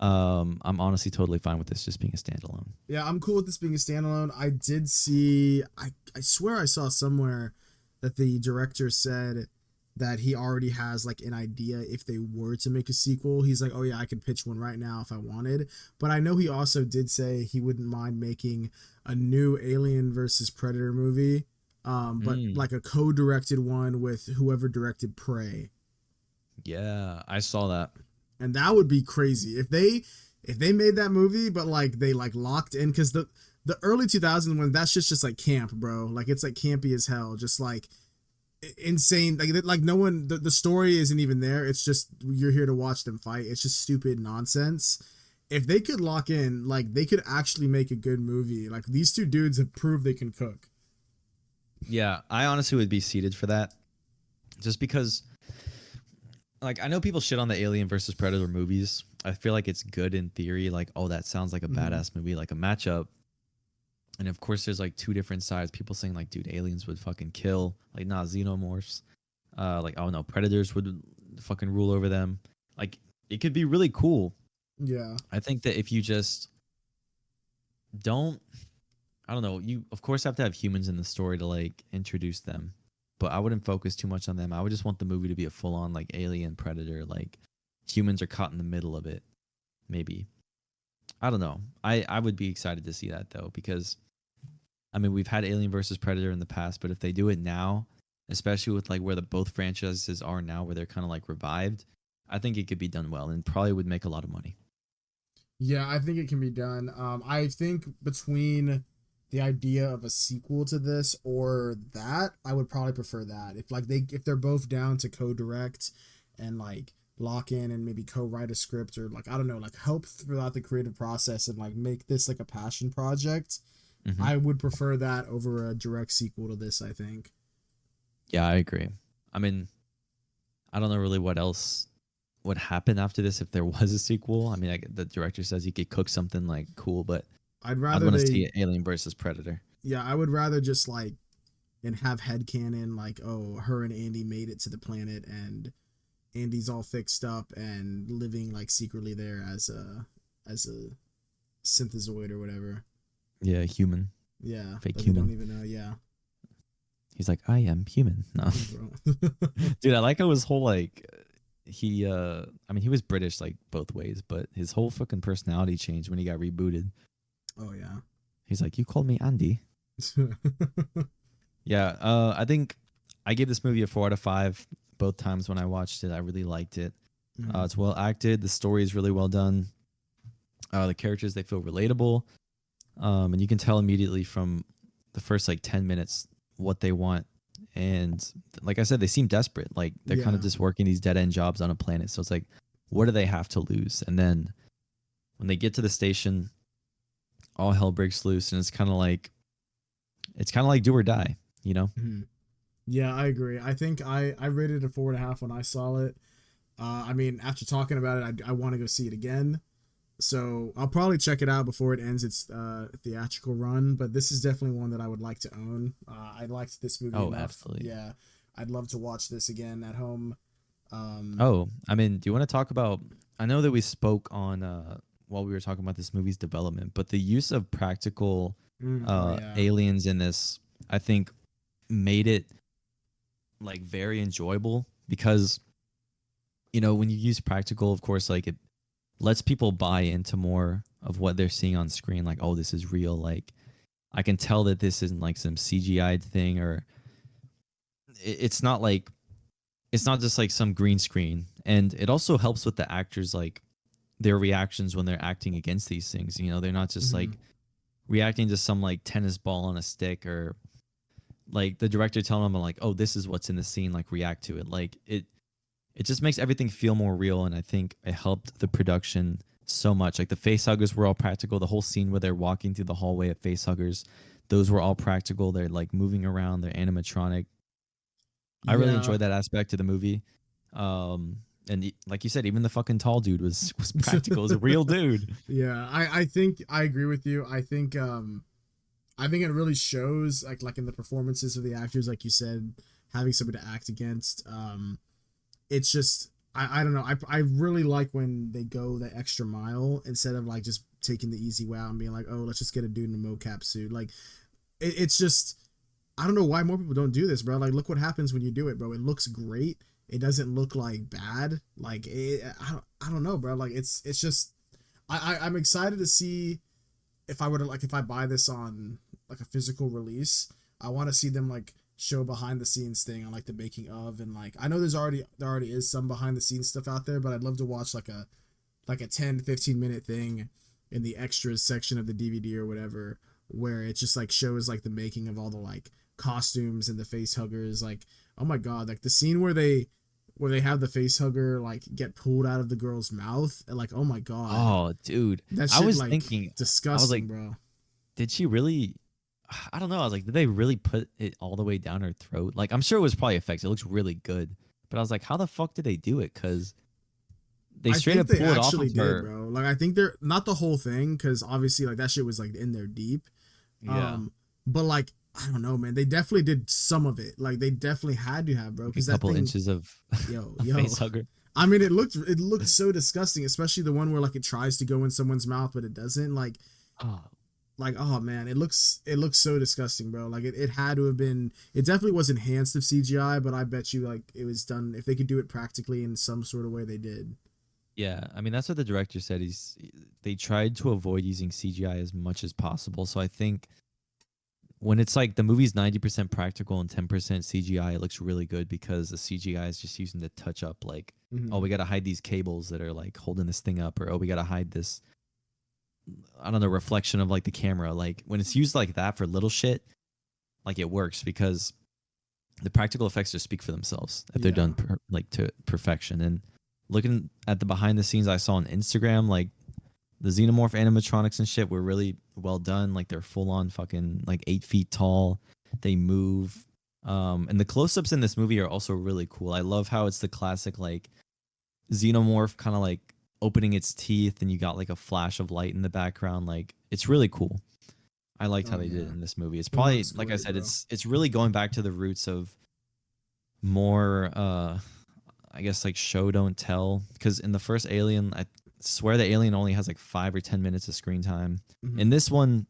I'm honestly totally fine with this just being a standalone. Yeah, I'm cool with this being a standalone. I did see, I swear I saw somewhere that the director said that he already has like an idea if they were to make a sequel. He's like, oh yeah, I could pitch one right now if I wanted. But I know he also did say he wouldn't mind making a new Alien versus Predator movie, but Mm, like a co-directed one with whoever directed Prey. yeah, I saw that. And that would be crazy if they made that movie, but like they like locked in, because the early 2000s when that's just like camp, bro. Like it's like campy as hell, just like insane. Like no one, the story isn't even there. It's just you're here to watch them fight. It's just stupid nonsense. If they could lock in, like they could actually make a good movie. Like these two dudes have proved they can cook. Yeah, I honestly would be seated for that just because like I know people shit on the Alien versus Predator movies. I feel like it's good in theory. Like, oh, that sounds like a Mhm. badass movie, like a matchup. And of course, there's like two different sides. People saying like, dude, aliens would fucking kill. Like, nah, xenomorphs. Like, oh no, predators would fucking rule over them. Like, it could be really cool. Yeah. I think that if you just don't, I don't know, you of course have to have humans in the story to like introduce them, but I wouldn't focus too much on them. I would just want the movie to be a full on like alien predator. Like, humans are caught in the middle of it. Maybe I don't know. I would be excited to see that though because I mean we've had Alien versus Predator in the past, but if they do it now, especially with like where the both franchises are now, where they're kind of like revived, I think it could be done well and probably would make a lot of money. Yeah, I think it can be done. I think between the idea of a sequel to this or that, I would probably prefer that. If they're both down to co-direct and like lock in and maybe co-write a script or like I don't know, like help throughout the creative process and like make this like a passion project, Hmm. I would prefer that over a direct sequel to this, I think. Yeah, I agree. I mean, I don't know really what else would happen after this if there was a sequel. I mean, the director says he could cook something like cool, but I'd I'd rather want to they see Alien versus Predator. Yeah, I would rather just like and have headcanon like, oh, her and Andy made it to the planet and Andy's all fixed up and living like secretly there as a synthezoid or whatever. Yeah, human, Yeah, fake that we don't human. even know. Yeah, He's like, I am human. No, yeah, bro. dude, I like how his whole like he I mean he was British like both ways, but his whole fucking personality changed when he got rebooted. Oh yeah. He's like, you called me Andy. Yeah, I think I gave this movie a 4 out of 5 both times when I watched it. I really liked it. Mhm. It's well acted. The story is really well done. The characters they feel relatable, and you can tell immediately from the first like 10 minutes what they want. And like I said, they seem desperate. Like they're kind of Yeah. just working these dead end jobs on a planet. So it's like, what do they have to lose? And then when they get to the station, all hell breaks loose, and it's kind of like do or die. You know? Mhm. Yeah, I agree. I think I rated it a 4.5 when I saw it. I mean, after talking about it, I want to go see it again. So I'll probably check it out before it ends its theatrical run. But this is definitely one that I would like to own. I liked this movie Oh, enough. absolutely. Yeah, I'd love to watch this again at home. Um, Oh, I mean, do you want to talk about? I know that we spoke on while we were talking about this movie's development, but the use of practical oh yeah, aliens in this, I think, made it like very enjoyable because when you use practical, of course, like it lets people buy into more of what they're seeing on screen. Like, oh, this is real. Like, I can tell that this isn't like some CGI thing, or it's not like it's not just like some green screen. And it also helps with the actors like their reactions when they're acting against these things. They're not just hmm like reacting to some like tennis ball on a stick, or like the director telling them like, oh, this is what's in the scene, like react to it. Like it just makes everything feel more real, and I think it helped the production so much. Like the facehuggers were all practical. The whole scene where they're walking through the hallway of facehuggers, those were all practical. They're like moving around, they're animatronic. I really Yeah. enjoyed that aspect of the movie. And like you said, even the fucking tall dude was practical, as a real dude. Yeah, I think I agree with you. I think it really shows like in the performances of the actors, like you said, having somebody to act against. It's just I don't know. I really like when they go the extra mile instead of like just taking the easy way out and being like, oh, let's just get a dude in a mocap suit. Like it's just I don't know why more people don't do this, bro. Like look what happens when you do it, bro. It looks great. It doesn't look like bad. Like I don't know, bro. Like it's just I'm excited to see if I were to like if I buy this on like a physical release. I want to see them like show behind the scenes thing on like the making of, and like I know there already is some behind the scenes stuff out there, but I'd love to watch like a 10-15 minute thing in the extras section of the DVD or whatever, where it just like shows like the making of all the like costumes and the face huggers. Like oh my god, like the scene where they have the face hugger like get pulled out of the girl's mouth, and like oh my god, Oh, dude. that shit I was like thinking, disgusting, I was like, bro. did she really? I don't know. I was like, did they really put it all the way down her throat? Like, I'm sure it was probably effects. It looks really good. But I was like, how the fuck did they do it? Because they I straight think up they pull it off actually of did, her. bro. Like I think they're not the whole thing because obviously like that shit was like in there deep. Yeah. But like I don't know, man. They definitely did some of it. Like they definitely had to have, bro. Like a Because that couple thing, inches of a yo. face hugger. I mean, it looked so disgusting, especially the one where like it tries to go in someone's mouth but it doesn't. Oh, Like oh man, it looks so disgusting, bro. Like it had to have been. It definitely was enhanced of CGI, but I bet you like it was done if they could do it practically in some sort of way they did. yeah. I mean, that's what the director said. They tried to avoid using CGI as much as possible. So I think when it's like the movie's 90% practical and 10% CGI, it looks really good because the CGI is just using to touch up like, Mm-hmm. oh, we got to hide these cables that are like holding this thing up, or oh, we got to hide this, I don't know, reflection of like the camera. Like when it's used like that for little shit, like it works because the practical effects just speak for themselves if they're done like to perfection. And looking at the behind the scenes I saw on Instagram, like the xenomorph animatronics and shit were really well done. Like they're full on fucking like 8 feet tall. They move. And the close-ups in this movie are also really cool. I love how it's the classic like xenomorph kind of like opening its teeth and you got like a flash of light in the background. Like it's really cool. I liked how they did it in this movie. It's probably like I said, it's really going back to the roots of more I guess like show don't tell, because in the first Alien I swear the alien only has like 5 or 10 minutes of screen time. Mm-hmm. In this one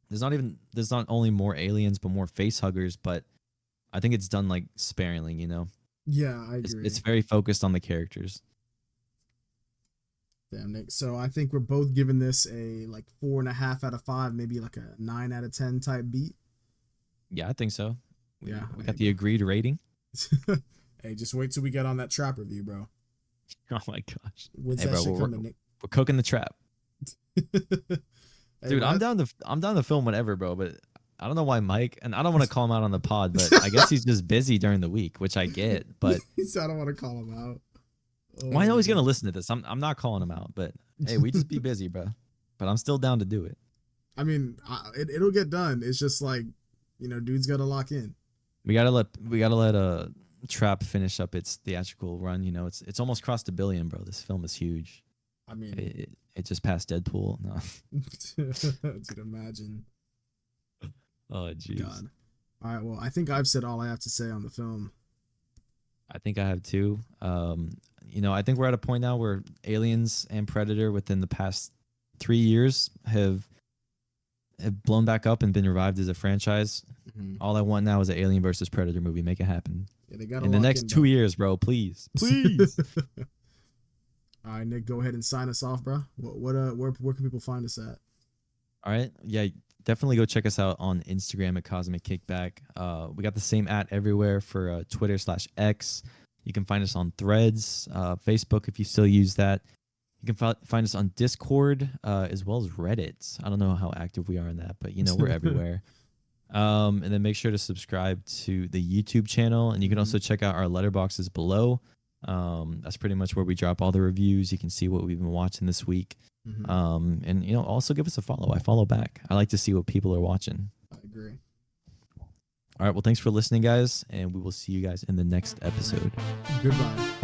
there's not only more aliens but more face huggers, but I think it's done like sparingly, you know. Yeah, I agree. It's very focused on the characters. Damn, Nick. So I think we're both giving this a like 4.5 out of 5, maybe like a 9 out of 10 type beat. Yeah, I think so. We got the go. agreed rating. Hey, just wait till we get on that trap review, bro. Oh my gosh. When's Hey, that bro, shit coming, Nick? we're cooking the trap. Hey, Dude, I'm down to film whatever, bro, but I don't know why Mike, and I don't want to call him out on the pod, but I guess he's just busy during the week, which I get, but I don't want to call him out. well, I know he's gonna listen to this. I'm not calling him out, but hey, we just be busy, bro. But I'm still down to do it. I mean, it'll get done. It's just like, dude's got to lock in. We gotta let Trap finish up its theatrical run. You know, it's almost crossed $1 billion, bro. This film is huge. I mean, it just passed Deadpool. No. Dude, imagine. Oh, jeez. God. All right. Well, I think I've said all I have to say on the film. I think I have too. I think we're at a point now where Aliens and Predator within the past 3 years have blown back up and been revived as a franchise. Mm-hmm. All I want now is an Alien versus Predator movie. Make it happen. Yeah, they got in the next 2 years, bro. Please. All right, Nick, go ahead and sign us off, bro. Where can people find us at? All right. Yeah, definitely go check us out on Instagram at Cosmic Kickback. We got the same everywhere for Twitter/X. You can find us on Threads, Facebook if you still use that. You can find us on Discord as well as Reddit. I don't know how active we are in that, but we're everywhere. And then make sure to subscribe to the YouTube channel, and you can also check out our letterboxes below. That's pretty much where we drop all the reviews. You can see what we've been watching this week. Mm-hmm. And also give us a follow. I follow back. I like to see what people are watching. I agree. All right. Well, thanks for listening, guys, and we will see you guys in the next episode. Goodbye.